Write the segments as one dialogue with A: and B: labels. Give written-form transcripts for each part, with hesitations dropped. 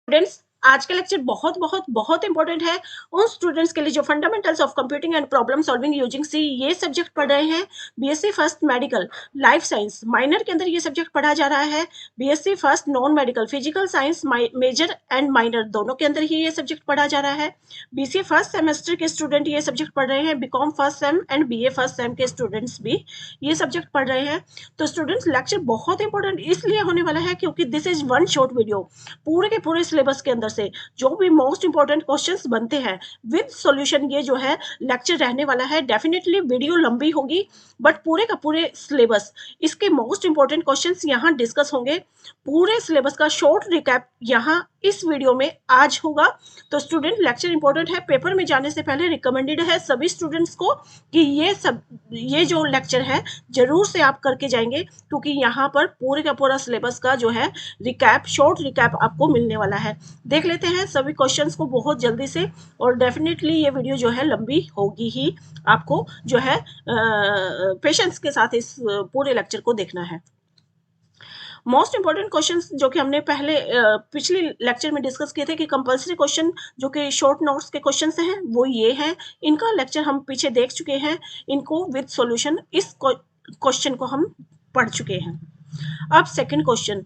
A: Students, आज का lecture बहुत बहुत बहुत इंपॉर्टेंट है उन स्टूडेंट्स के लिए जो fundamentals of computing and problem solving using C ये सब्जेक्ट पढ़ रहे हैं। BSc first medical life science minor के अंदर ये सब्जेक्ट पढ़ा जा रहा है। BSc first non medical physical science major and minor दोनों के अंदर ही ये सब्जेक्ट पढ़ा जा रहा है। बीसीए फर्स्ट सेमेस्टर के स्टूडेंट ये सब्जेक्ट पढ़ रहे हैं। BCom first sem and BA first sem के स्टूडेंट्स भी ये सब्जेक्ट पढ़ रहे हैं। तो स्टूडेंट्स, लेक्चर बहुत इंपॉर्टेंट इसलिए होने वाला है क्योंकि this is one short video. पूरे के पूरे सिलेबस के अंदर से जो भी मोस्ट इंपॉर्टेंट क्वेश्चंस बनते हैं विद सॉल्यूशन ये जो है लेक्चर रहने वाला है। डेफिनेटली वीडियो लंबी होगी बट पूरे का पूरे सिलेबस इसके मोस्ट इंपॉर्टेंट क्वेश्चंस यहाँ डिस्कस होंगे। पूरे सिलेबस का शॉर्ट रिकैप यहाँ इस वीडियो में आज होगा। तो स्टूडेंट, लेक्चर इंपॉर्टेंट है। पेपर में जाने से पहले रिकमेंडेड है सभी स्टूडेंट्स को कि ये जो लेक्चर है जरूर से आप करके जाएंगे क्योंकि यहाँ पर पूरे का पूरा सिलेबस का जो है रिकैप, शॉर्ट रिकैप आपको मिलने वाला है। देख लेते हैं सभी क्वेश्चंस को बहुत जल्दी से, और डेफिनेटली ये वीडियो जो है लंबी होगी ही। आपको जो है पेशेंस के साथ इस पूरे लेक्चर को देखना है। मोस्ट इंपॉर्टेंट क्वेश्चंस जो कि हमने पहले पिछले लेक्चर में डिस्कस किए थे कि कंपलसरी क्वेश्चन जो कि शॉर्ट नोट्स के क्वेश्चंस हैं वो ये हैं। इनका लेक्चर हम पीछे देख चुके हैं, इनको विद सॉल्यूशन इस क्वेश्चन को हम पढ़ चुके हैं। अब सेकंड क्वेश्चन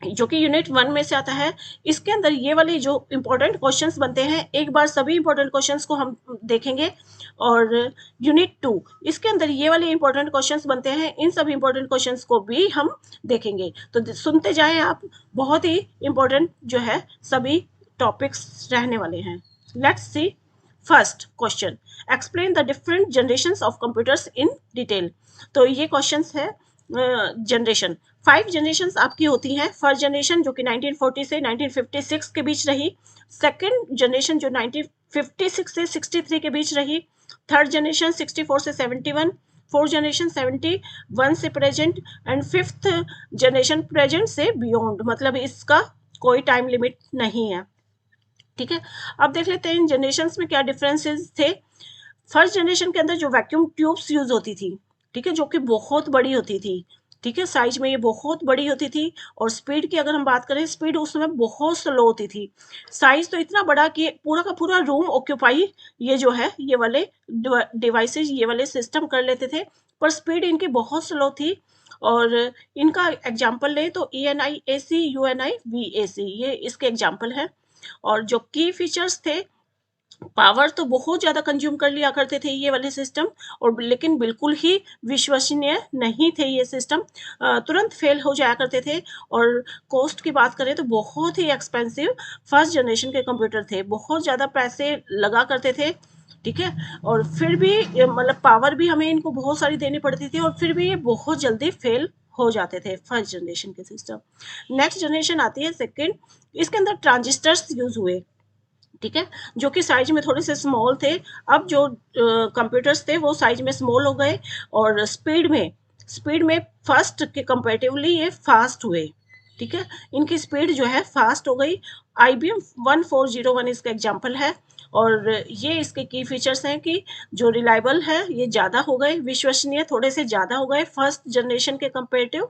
A: जो कि यूनिट 1 में से आता है, इसके अंदर ये वाले जो इंपॉर्टेंट क्वेश्चंस बनते हैं एक बार सभी इंपॉर्टेंट क्वेश्चंस को हम देखेंगे। और यूनिट 2 इसके अंदर ये वाले इंपॉर्टेंट क्वेश्चंस बनते हैं, इन सभी इंपॉर्टेंट क्वेश्चंस को भी हम देखेंगे। तो सुनते जाएं आप, बहुत ही इंपॉर्टेंट जो है सभी टॉपिक्स रहने वाले हैं। Let's see first question, explain the different generations of computers in detail. तो ये क्वेश्चंस है जनरेशन। 5 जनरेशन आपकी होती हैं। फर्स्ट जनरेशन जो कि 1940 से 1956 के बीच रही। सेकंड जनरेशन जो 1956 से 63 के बीच रही। थर्ड जनरेशन 64 से 71। फोर्थ जनरेशन 71 से present and fifth generation present से बियॉन्ड, मतलब इसका कोई टाइम लिमिट नहीं है। ठीक है, अब देख लेते हैं इन जनरेशन में क्या डिफरेंसेस थे। फर्स्ट जनरेशन के अंदर जो वैक्यूम ट्यूब्स यूज होती थी, ठीक है, जो कि बहुत बड़ी होती थी। ठीक है, साइज में ये बहुत बड़ी होती थी। और स्पीड की अगर हम बात करें, स्पीड उस समय बहुत स्लो होती थी। साइज तो इतना बड़ा कि पूरा का पूरा रूम ऑक्यूपाई ये जो है ये वाले डिवाइसेस, ये वाले सिस्टम कर लेते थे, पर स्पीड इनकी बहुत स्लो थी। और इनका एग्जाम्पल ले तो ENIAC UNIVAC ये इसके एग्जाम्पल है। और जो की फीचर्स थे, पावर तो बहुत ज्यादा कंज्यूम कर लिया करते थे ये वाले सिस्टम, और लेकिन बिल्कुल ही विश्वसनीय नहीं थे ये सिस्टम, तुरंत फेल हो जाया करते थे। और कॉस्ट की बात करें तो बहुत ही एक्सपेंसिव फर्स्ट जनरेशन के कंप्यूटर थे, बहुत ज़्यादा पैसे लगा करते थे। ठीक है, और फिर भी मतलब पावर भी हमें इनको बहुत सारी देनी पड़ती थी, और फिर भी ये बहुत जल्दी फेल हो जाते थे फर्स्ट जनरेशन के सिस्टम। नेक्स्ट जनरेशन आती है सेकेंड, इसके अंदर ट्रांजिस्टर्स यूज हुए। ठीक है, जो कि साइज में थोड़े से स्मॉल थे। अब जो कंप्यूटर्स थे वो साइज में स्मॉल हो गए, और स्पीड में फर्स्ट के कंपेरेटिवली ये फास्ट हुए। ठीक है, इनकी स्पीड जो है फास्ट हो गई। IBM 1401 इसका एग्जाम्पल है। और ये इसके की फीचर्स हैं कि जो रिलायबल है ये ज़्यादा हो गए, विश्वसनीय थोड़े से ज़्यादा हो गए फर्स्ट जनरेशन के कंपेरेटिव।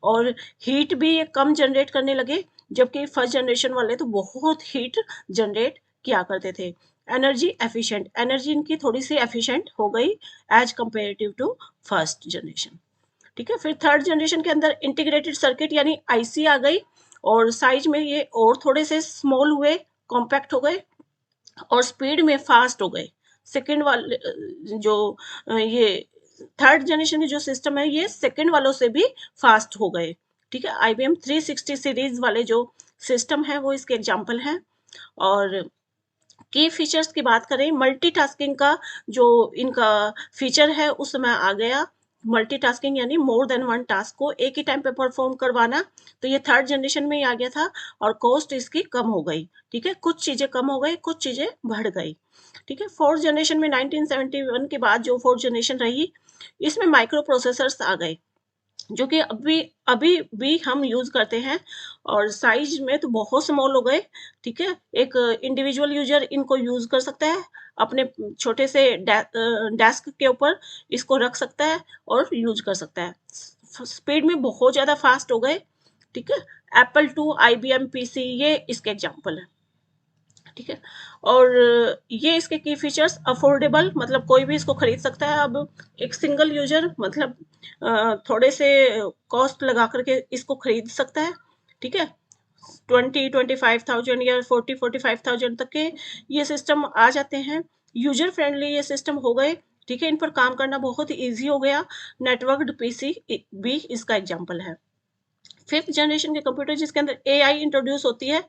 A: और हीट भी ये कम जनरेट करने लगे, जबकि फर्स्ट जनरेशन वाले तो बहुत हीट जनरेट किया करते थे। एनर्जी एफिशिएंट, एनर्जी इनकी थोड़ी सी एफिशिएंट हो गई as comparative to first generation. ठीक है, फिर थर्ड जनरेशन के अंदर इंटीग्रेटेड सर्किट यानी IC आ गई, और साइज में ये और थोड़े से स्मॉल हुए, कॉम्पैक्ट हो गए, और स्पीड में फास्ट हो गए। सेकेंड वाले जो ये थर्ड जनरेशन के जो सिस्टम है ये सेकेंड वालों से भी फास्ट हो गए। ठीक है, IBM 360 सीरीज वाले जो सिस्टम है वो इसके एग्जाम्पल हैं। और की फीचर्स की बात करें, मल्टीटास्किंग का जो इनका फीचर है उस समय आ गया। मल्टीटास्किंग यानी मोर देन वन टास्क को एक ही टाइम पे परफॉर्म करवाना, तो ये थर्ड जनरेशन में ही आ गया था। और कॉस्ट इसकी कम हो गई। ठीक है, कुछ चीजें कम हो गई, कुछ चीजें बढ़ गई। ठीक है, फोर्थ जनरेशन में 1971 के बाद जो फोर्थ जनरेशन रही, इसमें माइक्रो प्रोसेसर्स आ गए, जो कि अभी अभी भी हम यूज करते हैं, और साइज में तो बहुत स्मॉल हो गए। ठीक है, एक इंडिविजुअल यूजर इनको यूज कर सकता है, अपने छोटे से डेस्क के ऊपर इसको रख सकता है और यूज कर सकता है। स्पीड में बहुत ज्यादा फास्ट हो गए। ठीक है। एप्पल टू IBM PC, ये इसके एग्जाम्पल है, ठीक है। और ये इसके की फीचर्स, अफोर्डेबल मतलब कोई भी इसको खरीद सकता है। अब एक सिंगल यूजर मतलब थोड़े से कॉस्ट लगा करके इसको खरीद सकता है, ठीक है। 20-25,000 या 40-45,000 तक के ये सिस्टम आ जाते हैं। यूजर फ्रेंडली ये सिस्टम हो गए, ठीक है। इन पर काम करना बहुत ईजी हो गया। नेटवर्क्ड पीसी भी इसका एग्जाम्पल है। फिफ्थ जनरेशन के कंप्यूटर जिसके अंदर AI इंट्रोड्यूस होती है,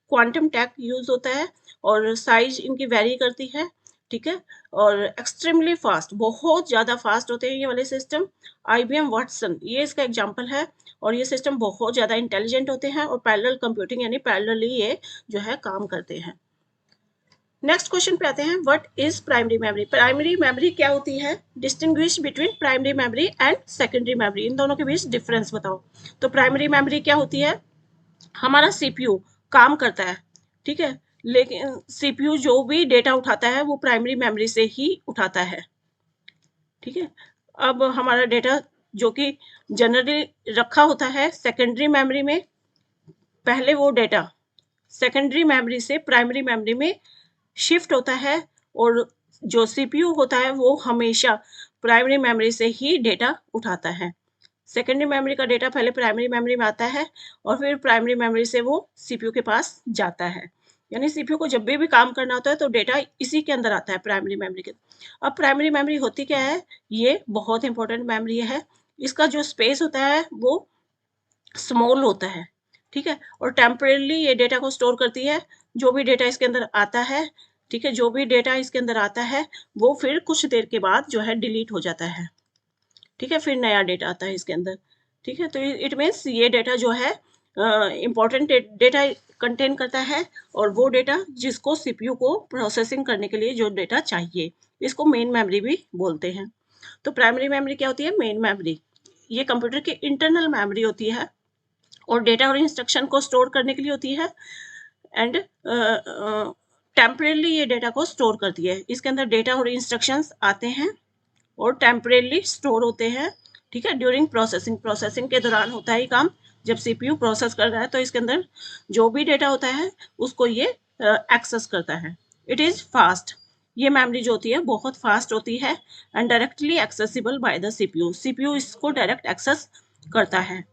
A: क्वांटम टैक यूज होता है और साइज इनकी वेरी करती है, ठीक है। और एक्सट्रीमली फास्ट, बहुत ज़्यादा फास्ट होते हैं ये वाले सिस्टम। IBM वाटसन ये इसका एग्जाम्पल है। और ये सिस्टम बहुत ज़्यादा इंटेलिजेंट होते हैं और पैरेलल कंप्यूटिंग यानी पैरेलली ये जो है काम करते हैं। नेक्स्ट क्वेश्चन पे आते हैं, what is primary memory. Primary memory क्या होती है, distinguish between primary memory and secondary memory, इन दोनों के बीच डिफरेंस बताओ। तो प्राइमरी मेमोरी क्या होती है, हमारा CPU काम करता है, ठीक है, लेकिन CPU जो भी डेटा उठाता है वो प्राइमरी मेमोरी से ही उठाता है, ठीक है। अब हमारा डेटा जो कि जनरली रखा होता है सेकेंडरी मेमोरी में, पहले वो डेटा सेकेंडरी मेमोरी से प्राइमरी मेमोरी में शिफ्ट होता है। और जो CPU होता है वो हमेशा प्राइमरी मेमोरी से ही डेटा उठाता है। सेकेंडरी मेमोरी का डेटा पहले प्राइमरी मेमोरी में आता है और फिर प्राइमरी मेमोरी से वो CPU के पास जाता है। यानी CPU को जब भी काम करना होता है तो डेटा इसी के अंदर आता है, प्राइमरी मेमोरी के। अब प्राइमरी मेमोरी होती क्या है, ये बहुत इंपॉर्टेंट मेमोरी है। इसका जो स्पेस होता है वो स्मॉल होता है, ठीक है। और टेम्परेली ये डेटा को स्टोर करती है, जो भी डेटा इसके अंदर आता है, ठीक है, जो भी डेटा इसके अंदर आता है वो फिर कुछ देर के बाद जो है डिलीट हो जाता है, ठीक है, फिर नया डेटा आता है इसके अंदर, ठीक है। तो इट मीन्स ये डेटा जो है इम्पॉर्टेंट डेटा कंटेन करता है और वो डेटा जिसको CPU को प्रोसेसिंग करने के लिए जो डेटा चाहिए, इसको मेन मेमोरी भी बोलते हैं। तो प्राइमरी मेमोरी क्या होती है, मेन मेमोरी, ये कंप्यूटर की इंटरनल मेमोरी होती है और डेटा और इंस्ट्रक्शन को स्टोर करने के लिए होती है। एंड टेम्परेली ये डेटा को स्टोर करती है। इसके अंदर डेटा और इंस्ट्रक्शंस आते हैं और टेम्परेली स्टोर होते हैं, ठीक है। ड्यूरिंग प्रोसेसिंग, प्रोसेसिंग के दौरान होता है काम, जब CPU प्रोसेस कर रहा है तो इसके अंदर जो भी डेटा होता है उसको ये एक्सेस करता है। इट इज़ फास्ट, ये मेमोरी जो होती है बहुत फास्ट होती है and directly accessible by the CPU इसको डायरेक्ट एक्सेस करता है।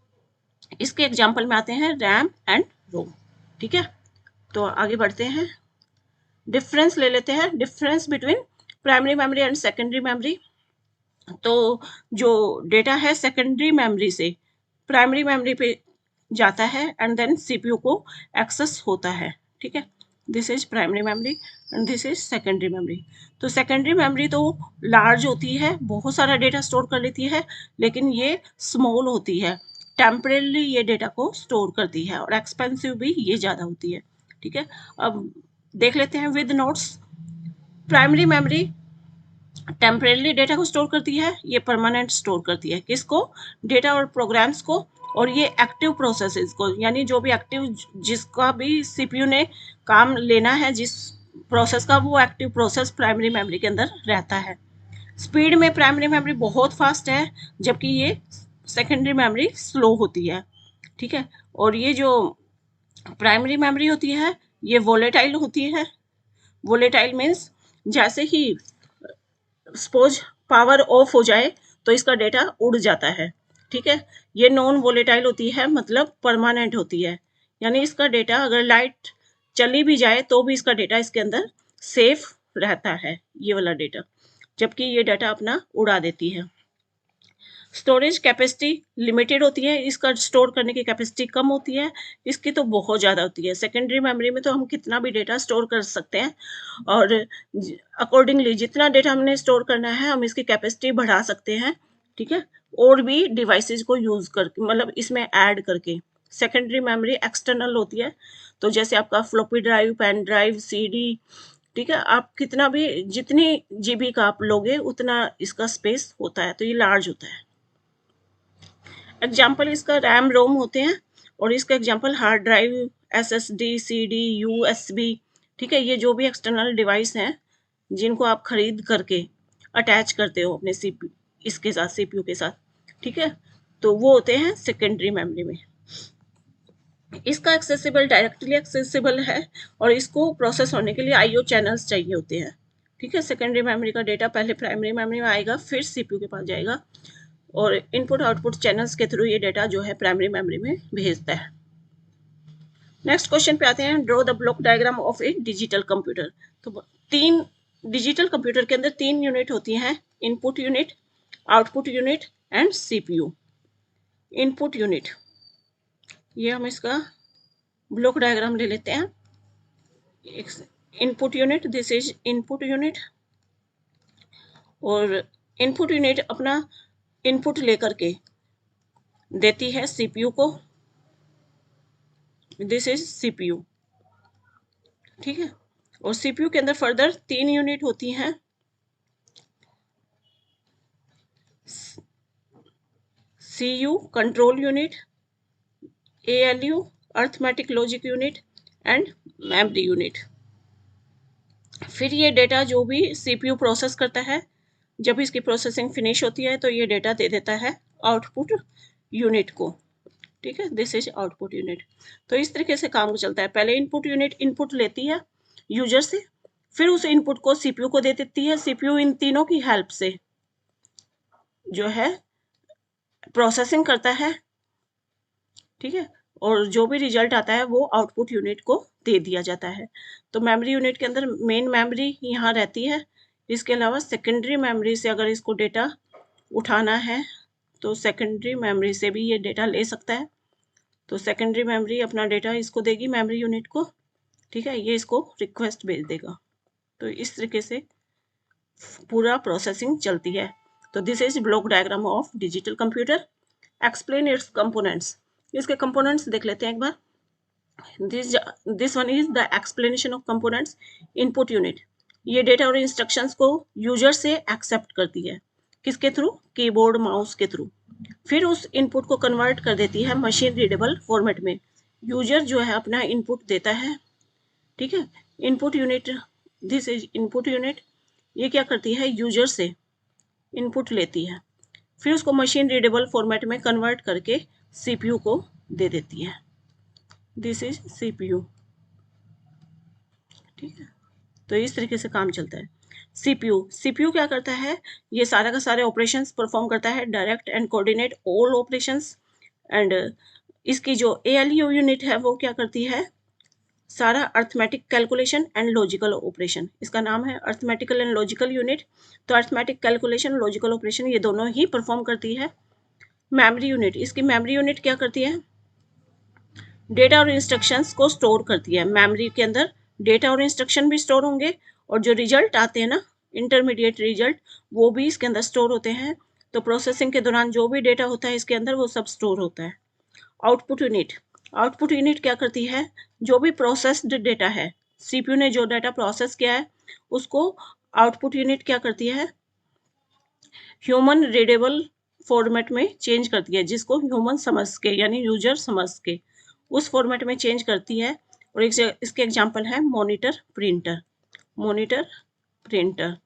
A: इसके एग्जाम्पल में आते हैं रैम एंड रोम, ठीक है। तो आगे बढ़ते हैं, डिफरेंस ले लेते हैं, difference between primary memory and secondary memory. तो जो डेटा है सेकेंडरी मेमोरी से प्राइमरी मेमोरी पे जाता है एंड देन CPU को एक्सेस होता है, ठीक है। This is primary memory and this is secondary memory. तो सेकेंडरी मेमोरी तो लार्ज होती है, बहुत सारा डेटा स्टोर कर लेती है, लेकिन ये स्मॉल होती है, टेम्परेली ये डेटा को स्टोर करती है और एक्सपेंसिव भी ये ज़्यादा होती है, ठीक है। अब देख लेते हैं with notes. Primary memory temporarily data को स्टोर करती है, ये परमानेंट स्टोर करती है, किसको, डेटा और प्रोग्राम्स को। और ये एक्टिव प्रोसेसेस को, यानी जो भी एक्टिव, जिसका भी CPU ने काम लेना है जिस प्रोसेस का, वो एक्टिव प्रोसेस प्राइमरी मेमोरी के अंदर रहता है। स्पीड में प्राइमरी मेमोरी बहुत फास्ट है जबकि ये सेकेंडरी मेमोरी स्लो होती है, ठीक है। और ये जो प्राइमरी मेमोरी होती है ये वोलेटाइल होती है। वोलेटाइल मीन्स जैसे ही सपोज पावर ऑफ हो जाए तो इसका डेटा उड़ जाता है, ठीक है। ये नॉन वोलेटाइल होती है, मतलब परमानेंट होती है, यानी इसका डेटा अगर लाइट चली भी जाए तो भी इसका डेटा इसके अंदर सेफ रहता है, ये वाला डेटा, जबकि ये डाटा अपना उड़ा देती है। स्टोरेज कैपेसिटी लिमिटेड होती है, इसका स्टोर करने की कैपेसिटी कम होती है, इसकी तो बहुत ज़्यादा होती है। सेकेंडरी मेमोरी में तो हम कितना भी डेटा स्टोर कर सकते हैं और अकॉर्डिंगली जितना डेटा हमने स्टोर करना है हम इसकी कैपेसिटी बढ़ा सकते हैं, ठीक है, और भी डिवाइसेस को यूज़ करके, मतलब इसमें ऐड करके। सेकेंडरी मेमोरी एक्सटर्नल होती है, तो जैसे आपका floppy drive, pen drive, CD, ठीक है, आप कितना भी जितनी GB का आप लोगे उतना इसका स्पेस होता है, तो ये लार्ज होता है। एग्जाम्पल इसका रैम रोम होते हैं और इसका example hard drive, SSD, CD, USB, ठीक है। ये जो भी एक्सटर्नल डिवाइस हैं जिनको आप खरीद करके अटैच करते हो अपने CPU, इसके साथ CPU के साथ, ठीक है, तो वो होते हैं सेकेंडरी मेमोरी में। इसका एक्सेसिबल डायरेक्टली एक्सेसिबल है और इसको प्रोसेस होने के लिए आईओ चैनल्स चाहिए होते हैं। ठीक है, सेकेंडरी मेमोरी का डेटा पहले प्राइमरी मेमोरी में आएगा, फिर सीपीयू के पास जाएगा और इनपुट आउटपुट चैनल्स के थ्रू ये डेटा जो है प्राइमरी मेमोरी में भेजता है। नेक्स्ट क्वेश्चन पे आते हैं, draw the block diagram of A digital computer. तो तीन डिजिटल कंप्यूटर के अंदर तीन यूनिट होती हैं, input unit, output unit and CPU. Input unit, ये हम इसका ब्लॉक डायग्राम ले लेते हैं। Input unit, this is input unit और इनपुट यूनिट अपना इनपुट लेकर के देती है सीपीयू को, दिस इज सीपीयू। ठीक है, और सीपीयू के अंदर फर्दर तीन यूनिट होती हैं, CU control unit, ALU arithmetic logic unit and memory unit. फिर ये डेटा जो भी सीपीयू प्रोसेस करता है, जब इसकी प्रोसेसिंग फिनिश होती है तो ये डेटा दे देता है आउटपुट यूनिट को। ठीक है, दिस इज आउटपुट यूनिट। तो इस तरीके से काम चलता है, पहले इनपुट यूनिट इनपुट लेती है यूजर से, फिर उस इनपुट को सीपीयू को दे देती है, सीपीयू इन तीनों की हेल्प से जो है प्रोसेसिंग करता है। ठीक है, और जो भी रिजल्ट आता है वो आउटपुट यूनिट को दे दिया जाता है। तो मेमोरी यूनिट के अंदर मेन मेमोरी यहाँ रहती है, इसके अलावा सेकेंडरी मेमोरी से अगर इसको डेटा उठाना है तो सेकेंडरी मेमोरी से भी ये डेटा ले सकता है। तो सेकेंडरी मेमोरी अपना डेटा इसको देगी मेमोरी यूनिट को। ठीक है, ये इसको रिक्वेस्ट भेज देगा। तो इस तरीके से पूरा प्रोसेसिंग चलती है। तो this is block diagram of digital computer. Explain its components, इसके कंपोनेंट्स देख लेते हैं एक बार। This one is the explanation of components. Input unit, ये डेटा और इंस्ट्रक्शंस को यूजर से एक्सेप्ट करती है, किसके थ्रू, कीबोर्ड माउस के थ्रू। फिर उस इनपुट को कन्वर्ट कर देती है मशीन रीडेबल फॉर्मेट में। यूजर जो है अपना इनपुट देता है। ठीक है, input unit, this is input unit, ये क्या करती है, यूजर से इनपुट लेती है, फिर उसको मशीन रीडेबल फॉर्मेट में कन्वर्ट करके सीपीयू को दे देती है, दिस इज सीपीयू। ठीक है, तो इस तरीके से काम चलता है। सीपीयू क्या करता है, ये सारा का सारे ऑपरेशंस परफॉर्म करता है, direct and coordinate all operations. And इसकी जो एएलयू यूनिट है वो क्या करती है, सारा arithmetic calculation and logical operation, इसका नाम है अर्थमेटिकल एंड लॉजिकल यूनिट। तो अर्थमेटिक कैलकुलेशन, लॉजिकल ऑपरेशन ये दोनों ही परफॉर्म करती है। मेमोरी यूनिट, इसकी मेमोरी यूनिट क्या करती है, डेटा और इंस्ट्रक्शंस को स्टोर करती है। मेमोरी के अंदर डेटा और इंस्ट्रक्शन भी स्टोर होंगे और जो रिजल्ट आते हैं ना, इंटरमीडिएट रिजल्ट, वो भी इसके अंदर स्टोर होते हैं। तो प्रोसेसिंग के दौरान जो भी डेटा होता है इसके अंदर वो सब स्टोर होता है। आउटपुट यूनिट, आउटपुट यूनिट क्या करती है, जो भी प्रोसेस्ड डेटा है, सीपीयू ने जो डाटा प्रोसेस किया है उसको आउटपुट यूनिट क्या करती है, ह्यूमन रीडेबल फॉर्मेट में चेंज करती है, जिसको ह्यूमन समझ के यानी यूजर समझ के उस फॉर्मेट में चेंज करती है। और इसके एग्जांपल है मॉनिटर प्रिंटर, मॉनिटर प्रिंटर।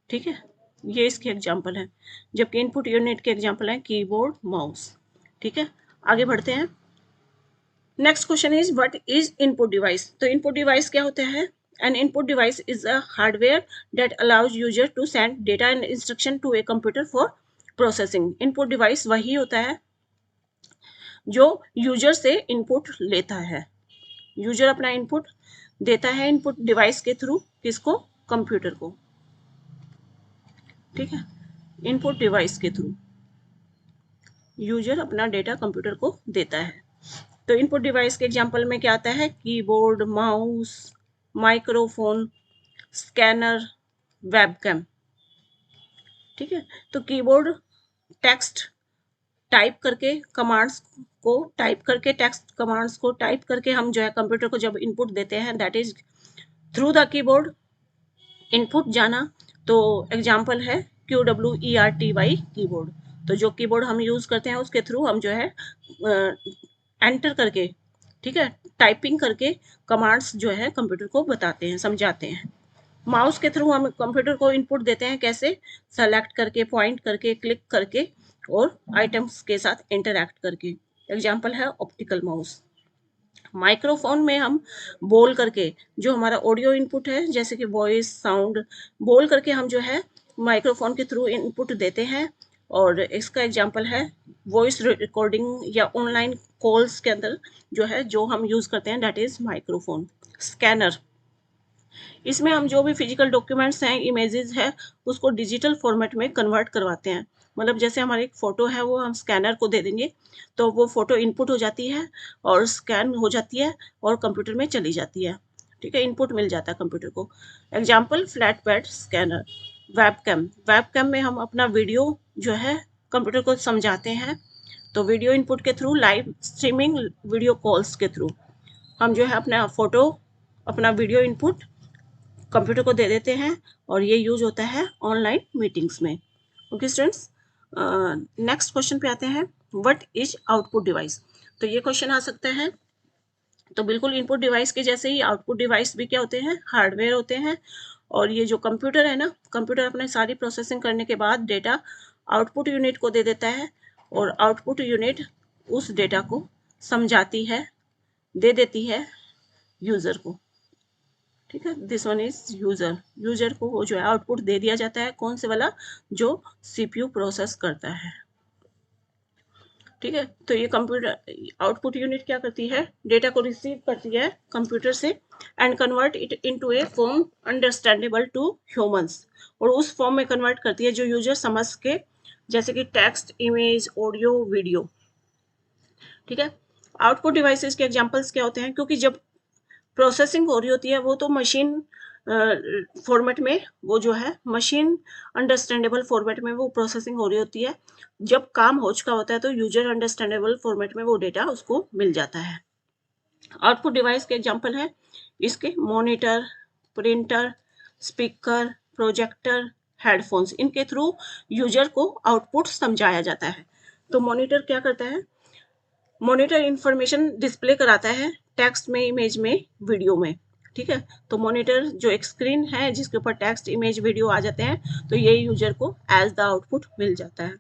A: ठीक है, ये इसके एग्जांपल है, जबकि इनपुट यूनिट के एग्जांपल है कीबोर्ड माउस। ठीक है, आगे बढ़ते हैं। Next question is what is input device. तो इनपुट डिवाइस क्या होता है, an input device is a hardware that allows user to send data and instruction to a computer for processing. Input device वही होता है जो यूजर से input लेता है, यूजर अपना इनपुट देता है इनपुट डिवाइस के थ्रू, किसको, कंप्यूटर को। ठीक है, इनपुट डिवाइस के थ्रू यूजर अपना डेटा कंप्यूटर को देता है। तो इनपुट डिवाइस के एग्जांपल में क्या आता है, keyboard, mouse, microphone, scanner, webcam. ठीक है, तो कीबोर्ड टेक्स्ट टाइप करके, कमांड्स को टाइप करके, टेक्स्ट कमांड्स को टाइप करके हम जो है कंप्यूटर को जब इनपुट देते हैं, that is through the keyboard input जाना। तो एग्जांपल है QWERTY कीबोर्ड। तो जो कीबोर्ड हम यूज करते हैं उसके थ्रू हम जो है एंटर करके, ठीक है, टाइपिंग करके कमांड्स जो है कंप्यूटर को बताते हैं, समझाते हैं। माउस के थ्रू हम कंप्यूटर को इनपुट देते हैं, कैसे, सेलेक्ट करके, पॉइंट करके, क्लिक करके और आइटम्स के साथ इंटरैक्ट करके। एग्जांपल है ऑप्टिकल माउस। माइक्रोफोन में हम बोल करके जो हमारा ऑडियो इनपुट है, जैसे कि वॉइस साउंड, बोल करके हम जो है माइक्रोफोन के थ्रू इनपुट देते हैं। और इसका एग्जांपल है वॉइस रिकॉर्डिंग या ऑनलाइन कॉल्स के अंदर जो है जो हम यूज़ करते हैं, दैट इज़ माइक्रोफोन। स्कैनर, इसमें हम जो भी फिजिकल डॉक्यूमेंट्स हैं, इमेजेस है, उसको डिजिटल फॉर्मेट में कन्वर्ट करवाते हैं। मतलब जैसे हमारी एक फ़ोटो है, वो हम स्कैनर को दे देंगे तो वो फ़ोटो इनपुट हो जाती है और स्कैन हो जाती है और कंप्यूटर में चली जाती है। ठीक है, इनपुट मिल जाता है कंप्यूटर को। Example flat pad scanner. Webcam, webcam में हम अपना वीडियो जो है कंप्यूटर को समझाते हैं। तो वीडियो इनपुट के through, live streaming video calls के थ्रू हम जो है अपना फ़ोटो, अपना वीडियो इनपुट कंप्यूटर को दे देते हैं और ये यूज होता है ऑनलाइन मीटिंग्स में। ओके स्टूडेंट्स, नेक्स्ट क्वेश्चन पे आते हैं, व्हाट इज आउटपुट डिवाइस। तो ये क्वेश्चन आ सकता है। तो बिल्कुल इनपुट डिवाइस के जैसे ही आउटपुट डिवाइस भी क्या होते हैं, हार्डवेयर होते हैं। और ये जो कंप्यूटर है ना, कंप्यूटर अपने सारी प्रोसेसिंग करने के बाद डेटा आउटपुट यूनिट को दे देता है और आउटपुट यूनिट उस डेटा को समझाती है, दे देती है यूजर को। ठीक है, this one is user. User को वो जो है आउटपुट दे दिया जाता है, कौन से वाला, जो सीपीयू प्रोसेस करता है। ठीक है, तो ये कंप्यूटर आउटपुट यूनिट क्या करती है, डेटा को रिसीव करती है कंप्यूटर से and convert it into a form understandable to humans. और उस फॉर्म में कन्वर्ट करती है जो यूजर समझ के, जैसे कि टेक्स्ट, इमेज, ऑडियो, वीडियो। ठीक है, आउटपुट डिवाइसेस के एग्जांपल्स क्या होते हैं, क्योंकि जब प्रोसेसिंग हो रही होती है वो तो मशीन फॉर्मेट में, वो जो है मशीन अंडरस्टैंडेबल फॉर्मेट में वो प्रोसेसिंग हो रही होती है। जब काम हो चुका होता है तो यूजर अंडरस्टैंडेबल फॉर्मेट में वो डेटा उसको मिल जाता है। आउटपुट डिवाइस के एग्जांपल है इसके monitor, printer, speaker, projector, headphones. इनके थ्रू यूजर को आउटपुट समझाया जाता है। तो मॉनिटर क्या करता है, मॉनिटर इंफॉर्मेशन डिस्प्ले कराता है टेक्स्ट में, इमेज में, वीडियो में। ठीक है, तो मॉनिटर जो एक स्क्रीन है जिसके ऊपर टेक्स्ट, इमेज, वीडियो आ जाते हैं, तो ये यूजर को एज द आउटपुट मिल जाता है।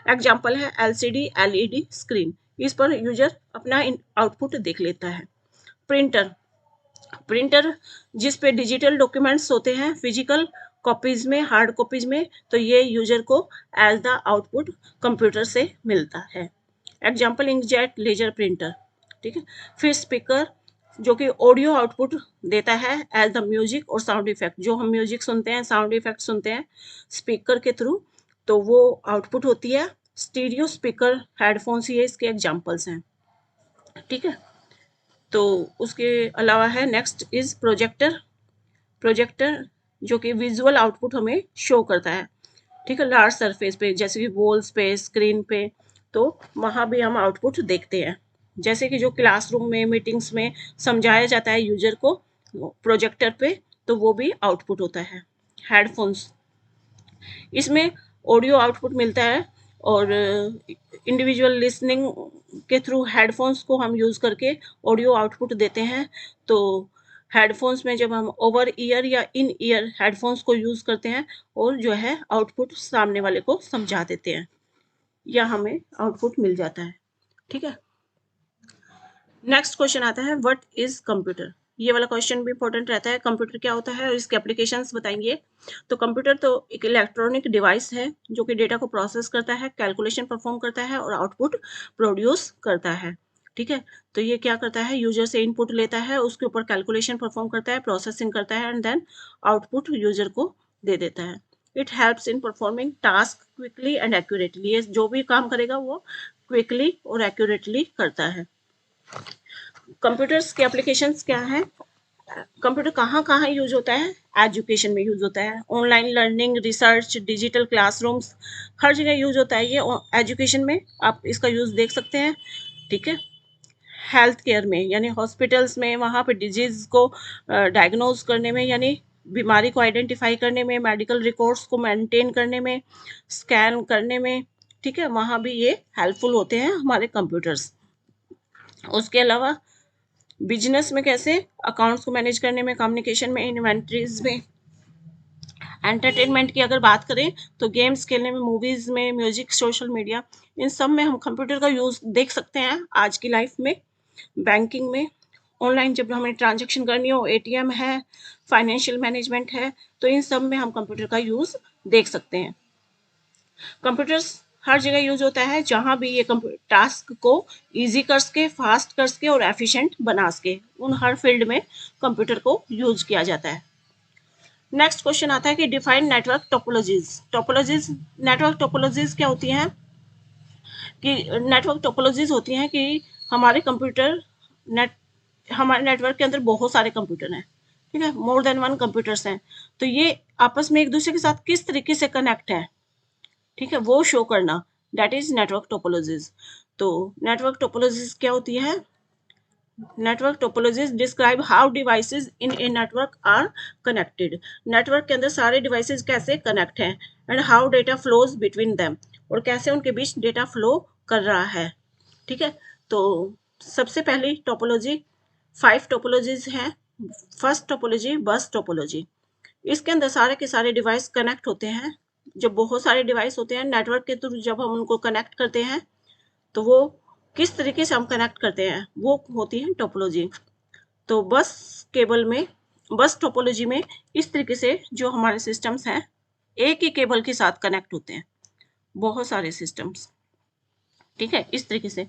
A: एग्जांपल है एलसीडी, एलईडी स्क्रीन, इस पर यूजर अपना आउटपुट देख लेता है। प्रिंटर, प्रिंटर जिस पे डिजिटल डॉक्यूमेंट्स होते हैं, फिजिकल कॉपीज में, हार्ड कॉपीज में, तो ये यूजर को एज द आउटपुट कंप्यूटर से मिलता है। Example inkjet laser printer. ठीक है, फिर स्पीकर जो कि ऑडियो आउटपुट देता है एज द म्यूजिक और साउंड इफेक्ट। जो हम म्यूजिक सुनते हैं, साउंड इफेक्ट सुनते हैं स्पीकर के थ्रू, तो वो आउटपुट होती है। स्टीरियो स्पीकर, हेडफोन्स, ये इसके एग्जाम्पल्स हैं। ठीक है, तो उसके अलावा है नेक्स्ट इज प्रोजेक्टर। प्रोजेक्टर जो कि विजुअल आउटपुट हमें शो करता है। ठीक है, लार्ज सरफेस पे, जैसे कि वॉल्स पे, स्क्रीन पे, तो वहाँ भी हम आउटपुट देखते हैं। जैसे कि जो क्लासरूम में, मीटिंग्स में समझाया जाता है यूजर को प्रोजेक्टर पे, तो वो भी आउटपुट होता है। हेडफोन्स, इसमें ऑडियो आउटपुट मिलता है और इंडिविजुअल लिसनिंग के थ्रू हेडफोन्स को हम यूज़ करके ऑडियो आउटपुट देते हैं। तो हेडफोन्स में जब हम ओवर ईयर या इन ईयर हेडफोन्स को यूज़ करते हैं और जो है आउटपुट सामने वाले को समझा देते हैं, या हमें आउटपुट मिल जाता है। ठीक है, नेक्स्ट क्वेश्चन आता है व्हाट इज कंप्यूटर। ये वाला क्वेश्चन भी इंपॉर्टेंट रहता है, कंप्यूटर क्या होता है और इसके एप्लीकेशंस बताएंगे। तो कंप्यूटर तो एक इलेक्ट्रॉनिक डिवाइस है जो कि डेटा को प्रोसेस करता है, कैलकुलेशन परफॉर्म करता है और आउटपुट प्रोड्यूस करता है। ठीक है, तो ये क्या करता है, यूजर से इनपुट लेता है, उसके ऊपर कैलकुलेशन परफॉर्म करता है, प्रोसेसिंग करता है एंड देन आउटपुट यूजर को दे देता है। It helps in performing task quickly and accurately. ये जो भी काम करेगा वो क्विकली और एक्यूरेटली करता है। कंप्यूटर्स के एप्लीकेशंस क्या हैं, कंप्यूटर कहाँ कहाँ यूज होता है, एजुकेशन में यूज होता है, online learning, research, digital classrooms, हर जगह यूज होता है ये। एजुकेशन में आप इसका यूज देख सकते हैं। ठीक है, हेल्थ केयर में, यानी हॉस्पिटल्स में, वहाँ पे डिजीज को डायग्नोज करने में, यानी बीमारी को आइडेंटिफाई करने में, मेडिकल रिकॉर्ड्स को मेंटेन करने में, स्कैन करने में। ठीक है, वहाँ भी ये हेल्पफुल होते हैं हमारे कंप्यूटर्स। उसके अलावा बिजनेस में कैसे, अकाउंट्स को मैनेज करने में, कम्युनिकेशन में, इन्वेंट्रीज में। एंटरटेनमेंट की अगर बात करें तो गेम्स खेलने में, मूवीज में, म्यूजिक, सोशल मीडिया, इन सब में हम कंप्यूटर का यूज देख सकते हैं आज की लाइफ में। बैंकिंग में, ऑनलाइन जब हमें ट्रांजैक्शन करनी हो, एटीएम है, फाइनेंशियल मैनेजमेंट है, तो इन सब में हम कंप्यूटर का यूज देख सकते हैं। कंप्यूटर्स हर जगह यूज होता है जहां भी ये टास्क को इजी कर सके, फास्ट कर सके और एफिशिएंट बना सके, उन हर फील्ड में कंप्यूटर को यूज किया जाता है। नेक्स्ट क्वेश्चन आता है कि define network topologies. Network topologies क्या होती हैं? कि नेटवर्क टोपोलॉजीज होती हैं कि हमारे कंप्यूटर नेट हमारे नेटवर्क के अंदर बहुत सारे कंप्यूटर हैं, ठीक है, मोर देन वन कंप्यूटर्स हैं, तो ये आपस में एक दूसरे के साथ किस तरीके से कनेक्ट है, ठीक है, वो शो करना, दैट इज नेटवर्क टोपोलॉजीज। तो नेटवर्क टोपोलॉजीज क्या होती है? Network topologies describe how devices in a network are connected. Network के अंदर सारे डिवाइसेस कैसे कनेक्ट हैं and how data flows between them, और कैसे उनके बीच डेटा फ्लो कर रहा है, ठीक है। तो सबसे पहली टोपोलॉजी 5 टोपोलॉजीज हैं। फर्स्ट टोपोलॉजी बस टोपोलॉजी। इसके अंदर सारे के सारे डिवाइस कनेक्ट होते हैं। जब बहुत सारे डिवाइस होते हैं नेटवर्क के थ्रू, जब हम उनको कनेक्ट करते हैं तो वो किस तरीके से हम कनेक्ट करते हैं वो होती है टोपोलॉजी। तो बस टोपोलॉजी में इस तरीके से जो हमारे सिस्टम्स हैं एक ही केबल के साथ कनेक्ट होते हैं, बहुत सारे सिस्टम्स, ठीक है, इस तरीके से।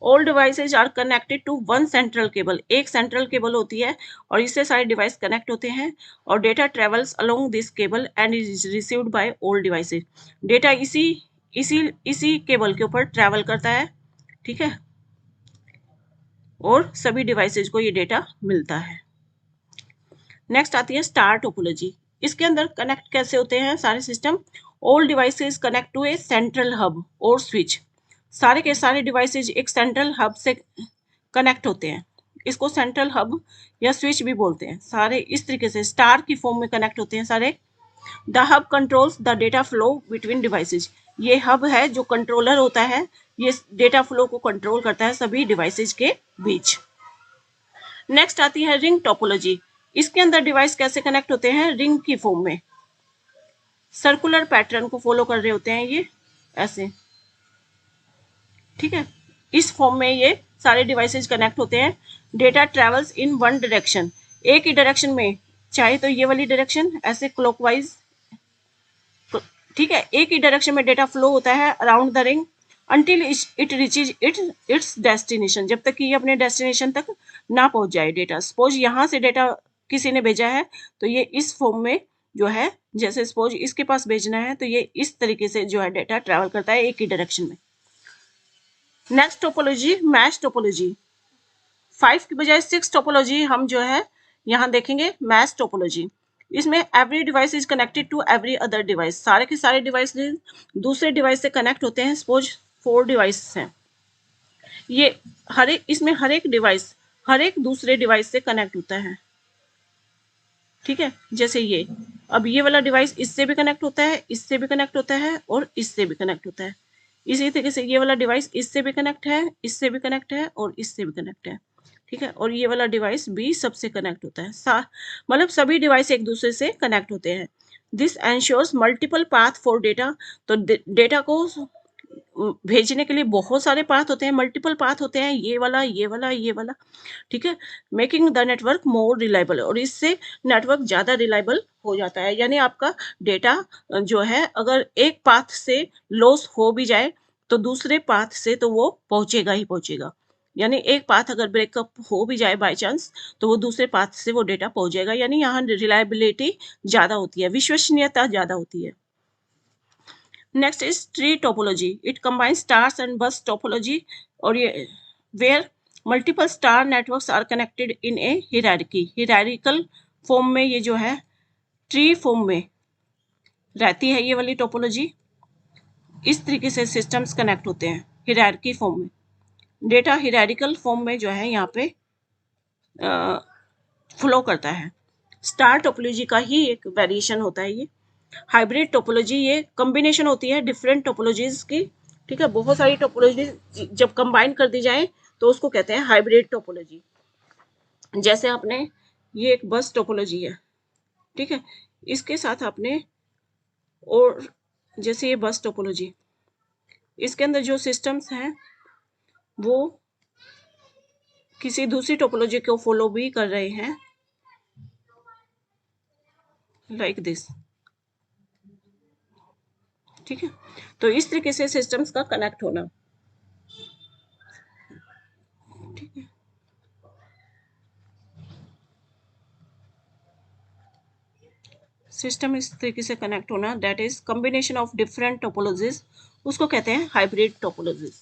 A: All devices are connected to one central cable. एक सेंट्रल केबल होती है और इससे सारे डिवाइस कनेक्ट होते हैं, और data travels along this cable and is received by all devices. Data इसी इसी इसी केबल के ऊपर ट्रेवल करता है, ठीक है, और सभी डिवाइसेज को ये डेटा मिलता है। नेक्स्ट आती है स्टार टोपोलॉजी। इसके अंदर कनेक्ट कैसे होते हैं सारे system? All devices connect to a central hub और स्विच। सारे के सारे डिवाइसेज एक सेंट्रल हब से कनेक्ट होते हैं, इसको सेंट्रल हब या स्विच भी बोलते हैं। सारे इस तरीके से स्टार की फॉर्म में कनेक्ट होते हैं सारे। The hub controls the data flow between devices. ये हब है जो कंट्रोलर होता है, ये डेटा फ्लो को कंट्रोल करता है सभी डिवाइसेज के बीच। नेक्स्ट आती है रिंग टोपोलॉजी। इसके अंदर डिवाइस कैसे कनेक्ट होते हैं? रिंग की फॉर्म में, सर्कुलर पैटर्न को फॉलो कर रहे होते हैं ये ऐसे, ठीक है, इस फॉर्म में ये सारे डिवाइसेज कनेक्ट होते हैं। Data travels in one direction, एक ही डायरेक्शन में, चाहे तो ये वाली डायरेक्शन ऐसे क्लॉकवाइज, ठीक है, एक ही डायरेक्शन में डेटा फ्लो होता है around the ring until it reaches it's destination, जब तक कि ये अपने डेस्टिनेशन तक ना पहुंच जाए डेटा। सपोज यहाँ से डेटा किसी ने भेजा है तो ये इस फॉर्म में जो है, जैसे सपोज इसके पास भेजना है तो ये इस तरीके से जो है डेटा ट्रेवल करता है एक ही डायरेक्शन में। Next topology mesh topology. 5 की बजाय 6 टोपोलॉजी हम जो है यहाँ देखेंगे मैश टोपोलॉजी। इसमें every device is connected to every other device. सारे के सारे डिवाइस दूसरे डिवाइस से कनेक्ट होते हैं। सपोज 4 डिवाइस हैं, ये इसमें हर एक डिवाइस हर एक दूसरे डिवाइस से कनेक्ट होता है, ठीक है, जैसे ये अब ये वाला डिवाइस इससे भी कनेक्ट होता है, इससे भी कनेक्ट होता है और इससे भी कनेक्ट होता है। इसी तरीके से ये वाला डिवाइस इससे भी कनेक्ट है, इससे भी कनेक्ट है और इससे भी कनेक्ट है, ठीक है, और ये वाला डिवाइस भी सबसे कनेक्ट होता है। मतलब सभी डिवाइस एक दूसरे से कनेक्ट होते हैं। This ensures multiple path for data. तो डेटा को भेजने के लिए बहुत सारे पाथ होते हैं, मल्टीपल पाथ होते हैं, ये वाला ये वाला ये वाला, ठीक है, making the network more reliable. और इससे नेटवर्क ज़्यादा रिलायबल हो जाता है, यानी आपका डेटा जो है अगर एक पाथ से लॉस हो भी जाए तो दूसरे पाथ से तो वो पहुंचेगा ही पहुंचेगा। यानी एक पाथ अगर ब्रेकअप हो भी जाए बाय चांस तो वो दूसरे पाथ से वो डेटा पहुंच जाएगा, यानी यहाँ रिलायबिलिटी ज़्यादा होती है, विश्वसनीयता ज़्यादा होती है। Next is tree topology. It combines stars and bus topology, और ये where multiple star networks are connected in a hierarchical form में, ये जो है ट्री फॉर्म में रहती है ये वाली टोपोलॉजी। इस तरीके से सिस्टम्स कनेक्ट होते हैं हिरार्की फॉर्म में। डेटा हिरारिकल फॉर्म में जो है यहाँ पे फ्लो करता है। स्टार टोपोलॉजी का ही एक वेरिएशन होता है ये। हाइब्रिड टोपोलॉजी ये कॉम्बिनेशन होती है डिफरेंट टोपोलॉजीज की, ठीक है, बहुत सारी टोपोलॉजी जब कंबाइन कर दी जाए तो उसको कहते हैं हाइब्रिड टोपोलॉजी। जैसे आपने ये एक बस टोपोलॉजी है, ठीक है, इसके साथ आपने और जैसे ये बस टोपोलॉजी, इसके अंदर जो सिस्टम्स हैं वो किसी दूसरी टोपोलॉजी को फॉलो भी कर रहे हैं, लाइक दिस। ठीक है, तो इस तरीके से सिस्टम्स का कनेक्ट होना। ठीक है, सिस्टम इस तरीके से कनेक्ट होना, that is combination of different topologies, उसको कहते हैं हाइब्रिड टोपोलॉजीज।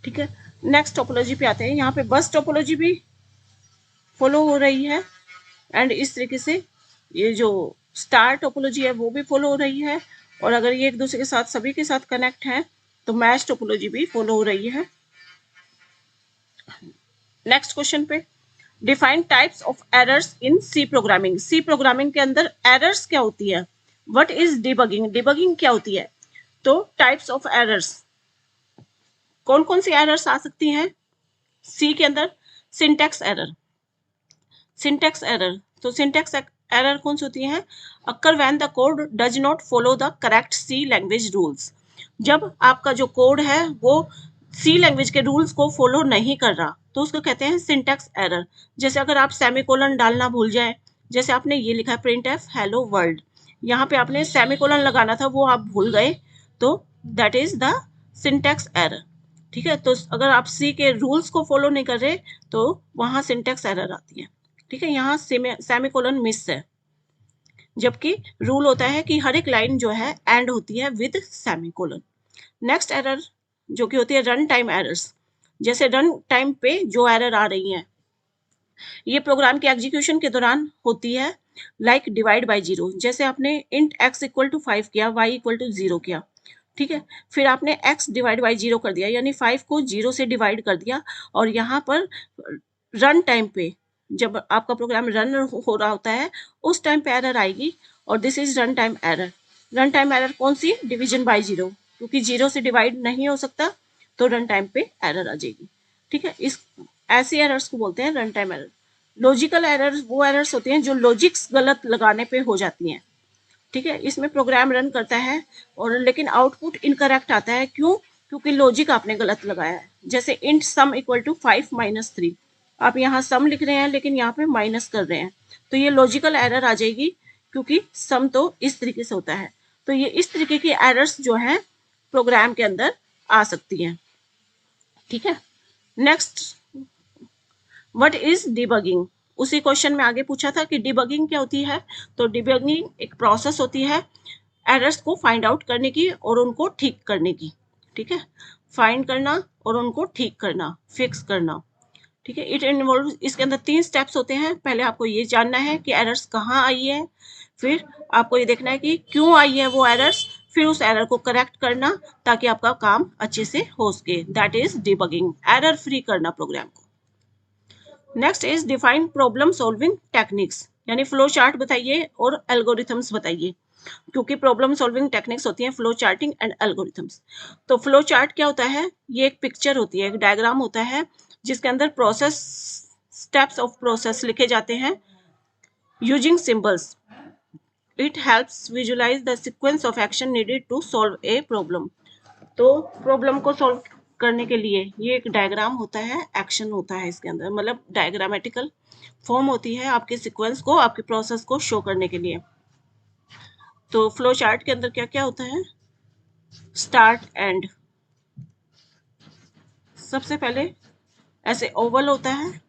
A: ठीक है, नेक्स्ट टोपोलॉजी पे आते हैं। यहाँ पे बस टोपोलॉजी भी फॉलो हो रही है, एंड इस तरीके से ये जो स्टार टोपोलॉजी है वो भी फॉलो हो रही है, और अगर ये एक दूसरे के साथ सभी के साथ कनेक्ट है तो मैश टोपोलॉजी भी फॉलो हो रही है। नेक्स्ट क्वेश्चन पे, define types of errors in C programming. C programming के अंदर एरर्स क्या होती है, व्हाट इज डिबगिंग, डिबगिंग क्या होती है। तो टाइप्स ऑफ एरर्स, कौन कौन सी एरर्स आ सकती हैं सी के अंदर। सिंटैक्स एरर, सिंटैक्स एरर, तो सिंटैक्स एरर कौन सी होती है, occur when the code does not follow the correct C language rules. जब आपका जो कोड है वो सी लैंग्वेज के रूल्स को फॉलो नहीं कर रहा तो उसको कहते हैं सिंटैक्स एरर। जैसे अगर आप सेमीकोलन डालना भूल जाए, जैसे आपने ये लिखा है प्रिंट एफ हेलो वर्ल्ड, यहाँ पे आपने सेमीकोलन लगाना था वो आप भूल गए, तो that is the syntax error. ठीक है, तो अगर आप सी के रूल्स को फॉलो नहीं कर रहे तो वहां सिंटैक्स एरर आती है। ठीक है, यहाँ सेमीकोलन मिस है, जबकि रूल होता है कि हर एक लाइन जो है एंड होती है विद सेमीकोलन। नेक्स्ट एरर जो कि होती है रन टाइम एरर्स, जैसे रन टाइम पे जो एरर आ रही है ये प्रोग्राम के एग्जीक्यूशन के दौरान होती है, लाइक डिवाइड बाय जीरो। जैसे आपने इंट x इक्वल टू 5 किया, y इक्वल टू 0 किया, ठीक है, फिर आपने x डिवाइड बाय 0 कर दिया, यानी 5 को 0 से डिवाइड कर दिया, और यहाँ पर रन टाइम पे जब आपका प्रोग्राम रन हो रहा होता है उस टाइम पे एरर आएगी, और this is run time error. Run time error कौन सी, डिवीजन बाय 0, क्योंकि 0 से डिवाइड नहीं हो सकता तो रन टाइम पे एरर आ जाएगी। ठीक है, इस ऐसी एरर्स को बोलते हैं run time error. Logical errors वो एरर्स होती हैं जो लॉजिक्स गलत लगाने पे हो जाती हैं। ठीक है, इसमें प्रोग्राम रन करता है और लेकिन आउटपुट इनकरेक्ट आता है, क्यों, क्योंकि लॉजिक आपने गलत लगाया है। जैसे int sum equal to 5 minus 3, आप यहाँ सम लिख रहे हैं लेकिन यहाँ पे माइनस कर रहे हैं, तो ये लॉजिकल एरर आ जाएगी, क्योंकि सम तो इस तरीके से होता है। तो ये इस तरीके की एरर्स जो है प्रोग्राम के अंदर आ सकती हैं। ठीक है, नेक्स्ट, व्हाट इज डिबगिंग। उसी क्वेश्चन में आगे पूछा था कि डिबगिंग क्या होती है, तो डिबगिंग एक प्रोसेस होती है एरर्स को फाइंड आउट करने की और उनको ठीक करने की। ठीक है, फाइंड करना और उनको ठीक करना, फिक्स करना। ठीक है, इट इन्वॉल्व, इसके अंदर 3 स्टेप्स होते हैं। पहले आपको ये जानना है कि एरर्स कहाँ आई है, फिर आपको ये देखना है कि क्यों आई है वो एरर्स, फिर उस एरर को करेक्ट करना ताकि आपका काम अच्छे से हो सके, that is debugging, error free करना प्रोग्राम को। Next is define problem solving techniques, यानी फ्लो चार्ट बताइए और एल्गोरिथम्स बताइए, क्योंकि प्रॉब्लम सॉल्विंग टेक्निक्स होती हैं फ्लो चार्टिंग एंड एल्गोरिथम्स। तो फ्लो चार्ट क्या होता है, ये एक पिक्चर होती है, एक डायग्राम होता है जिसके अंदर प्रोसेस, स्टेप्स ऑफ प्रोसेस लिखे जाते हैं using symbols. It helps visualize the sequence of action needed to solve a problem. तो प्रॉब्लम को सॉल्व करने के लिए ये एक डायग्राम होता है, एक्शन होता है इसके अंदर, मतलब डायग्रामेटिकल फॉर्म होती है आपके सीक्वेंस को, आपके प्रोसेस को शो करने के लिए। तो फ्लो चार्ट के अंदर क्या क्या होता है, स्टार्ट एंड, सबसे पहले ऐसे ओवल होता है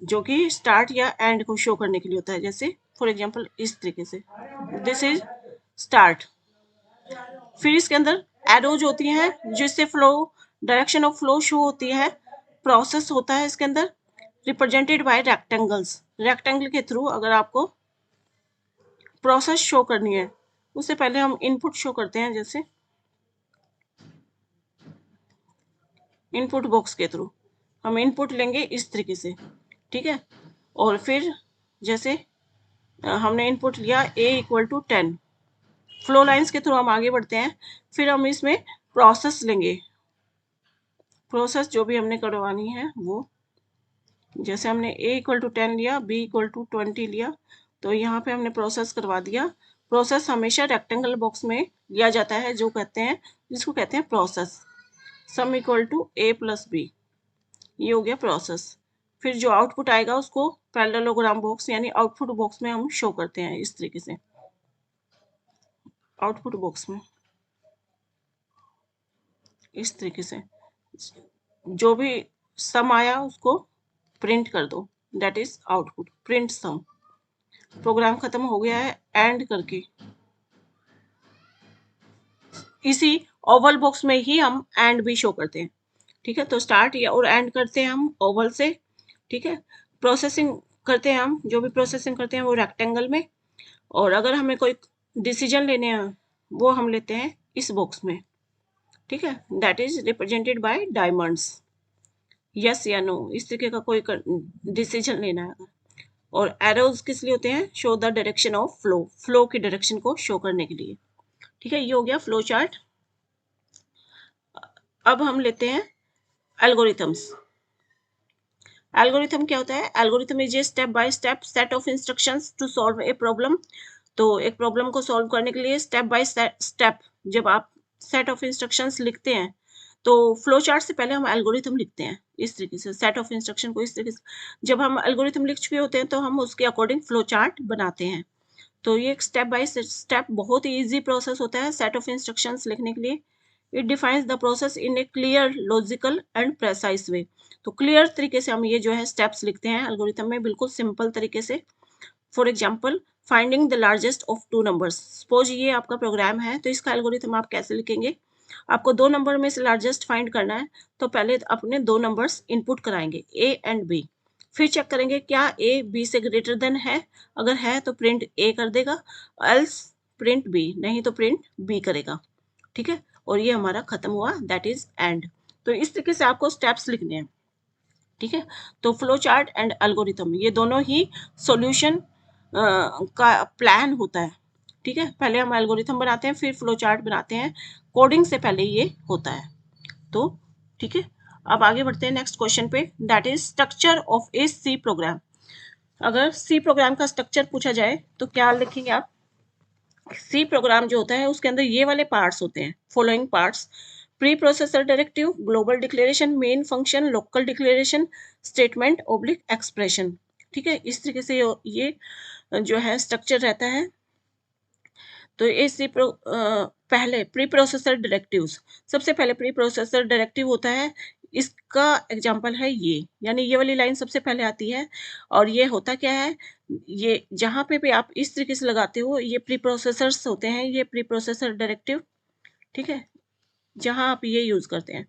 A: जो कि स्टार्ट या एंड को शो करने के लिए होता है, जैसे फॉर एग्जांपल इस तरीके से, दिस इज स्टार्ट। फिर इसके अंदर एरोज होती हैं जिससे flow, direction of flow show होती है। प्रोसेस होता है इसके अंदर रिप्रेजेंटेड बाय रेक्टेंगल्स, रेक्टेंगल के थ्रू अगर आपको प्रोसेस शो करनी है उससे पहले हम इनपुट शो करते हैं, जैसे इनपुट बॉक्स के थ्रू हम इनपुट लेंगे इस तरीके से। ठीक है, और फिर जैसे हमने इनपुट लिया a equal to 10, flow lines के थ्रू हम आगे बढ़ते हैं। फिर हम इसमें प्रोसेस लेंगे, प्रोसेस जो भी हमने करवानी है वो, जैसे हमने a इक्वल टू 10 लिया, b इक्वल टू 20 लिया, तो यहाँ पे हमने प्रोसेस करवा दिया। प्रोसेस हमेशा रेक्टेंगल बॉक्स में लिया जाता है, जो कहते हैं, जिसको कहते हैं process. Sum equal to a plus b, ये हो गया प्रोसेस। फिर जो आउटपुट आएगा उसको पैरेललोग्राम बॉक्स यानी आउटपुट बॉक्स में हम शो करते हैं इस तरीके से। आउटपुट बॉक्स में इस तरीके से जो भी सम आया उसको प्रिंट कर दो, that is output, print sum. Program खत्म हो गया है एंड करके। इसी ओवल बॉक्स में ही हम एंड भी शो करते हैं। ठीक है, तो स्टार्ट या और एंड करते हैं हम ओवल से। ठीक है, प्रोसेसिंग करते हैं हम, जो भी प्रोसेसिंग करते हैं वो रेक्टेंगल में, और अगर हमें कोई डिसीजन लेने हैं वो हम लेते हैं इस बॉक्स में। ठीक है, that is represented by diamonds, yes या नो, इस तरीके का कोई डिसीजन लेना है। और एरोज किस लिए होते हैं? Show the direction of flow, flow की डायरेक्शन को शो करने के लिए। ठीक है, ये हो गया फ्लो चार्ट। अब हम लेते हैं एल्गोरिथम्स। एल्गोरिथम क्या होता है? Algorithm is a step by step set of instructions to solve a problem. तो एक प्रॉब्लम को सॉल्व करने के लिए स्टेप बाय स्टेप जब आप सेट ऑफ इंस्ट्रक्शंस लिखते हैं तो फ्लो चार्ट से पहले हम एल्गोरिथम लिखते हैं इस तरीके से, सेट ऑफ इंस्ट्रक्शन को इस तरीके से। जब हम एल्गोरिथम लिख चुके होते हैं तो हम उसके अकॉर्डिंग फ्लो चार्ट बनाते हैं। तो ये एक स्टेप बाय स्टेप बहुत ही ईजी प्रोसेस होता है सेट ऑफ इंस्ट्रक्शंस लिखने के लिए। It defines the process in a clear, logical and precise way. तो क्लियर तरीके से हम ये जो है स्टेप्स लिखते हैं एल्गोरिथम में, बिल्कुल सिंपल तरीके से। For example, finding the largest of two numbers. Suppose ये आपका प्रोग्राम है, तो इसका एल्गोरिथम आप कैसे लिखेंगे? आपको दो नंबर में से लार्जेस्ट फाइंड करना है, तो पहले अपने दो नंबर्स इनपुट कराएंगे, ए एंड बी। फिर चेक करेंगे क्या ए बी से ग्रेटर देन है, अगर है तो प्रिंट ए कर देगा, एल्स प्रिंट बी, नहीं तो प्रिंट बी करेगा। ठीक है, और ये हमारा खत्म हुआ, दैट इज एंड। तो इस तरीके से आपको स्टेप्स लिखने हैं। ठीक है, तो फ्लो चार्ट एंड एल्गोरिथम ये दोनों ही सॉल्यूशन का प्लान होता है। ठीक है, पहले हम एल्गोरिथम बनाते हैं फिर फ्लो चार्ट बनाते हैं, कोडिंग से पहले ये होता है। तो ठीक है, अब आगे बढ़ते हैं नेक्स्ट क्वेश्चन पे, that is structure of a C program. अगर सी प्रोग्राम का स्ट्रक्चर पूछा जाए तो क्या लिखेंगे आप? सी प्रोग्राम जो होता है उसके अंदर ये वाले पार्ट्स होते हैं, following parts: pre processor directive, global declaration, main function, local declaration, statement oblique expression. ठीक है, इस तरीके से ये जो है स्ट्रक्चर रहता है। तो इसी पहले प्री प्रोसेसर डायरेक्टिव्स, सबसे पहले प्री प्रोसेसर डायरेक्टिव होता है, इसका एग्जांपल है ये, यानी ये वाली लाइन सबसे पहले आती है। और ये होता क्या है, ये जहाँ पे भी आप इस तरीके से लगाते हो ये प्री प्रोसेसर्स होते हैं, ये प्री प्रोसेसर डायरेक्टिव। ठीक है, जहाँ आप ये यूज करते हैं।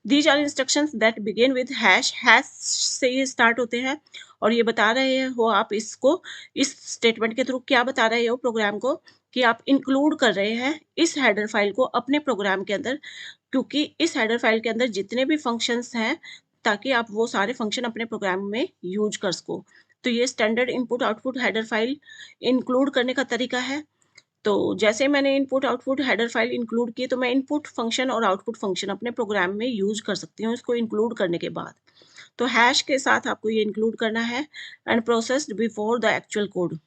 A: These are instructions that begin with hash, hash से ये स्टार्ट होते हैं। और ये बता रहे हो आप इसको, इस स्टेटमेंट के थ्रू क्या बता रहे हो प्रोग्राम को, कि आप इंक्लूड कर रहे हैं इस हेडर फाइल को अपने प्रोग्राम के अंदर, क्योंकि इस हेडर फाइल के अंदर जितने भी फंक्शंस हैं ताकि आप वो सारे फंक्शन अपने प्रोग्राम में यूज कर सको। तो ये standard input output header file include करने का तरीका है। तो जैसे मैंने input output header file include की, तो मैं इनपुट फंक्शन और आउटपुट फंक्शन अपने प्रोग्राम में यूज कर सकती हूँ इसको इंक्लूड करने के बाद। तो हैश के साथ आपको ये इंक्लूड करना है, and processed before the actual code,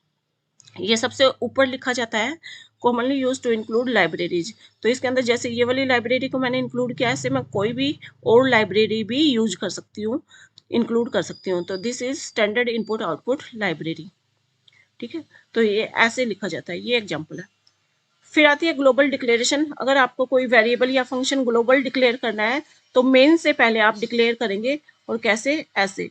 A: ये सबसे ऊपर लिखा जाता है। Commonly use to include libraries, तो इसके अंदर जैसे ये वाली लाइब्रेरी को मैंने इंक्लूड किया है, ऐसे मैं कोई भी और लाइब्रेरी भी यूज कर सकती हूँ, इंक्लूड कर सकती हूँ। तो this is standard input output library. ठीक है, तो ये ऐसे लिखा जाता है, ये एग्जाम्पल है। फिर आती है ग्लोबल डिक्लेरेशन। अगर आपको कोई वेरिएबल या फंक्शन ग्लोबल डिक्लेयर करना है तो मेन से पहले आप डिक्लेयर करेंगे, और कैसे? ऐसे।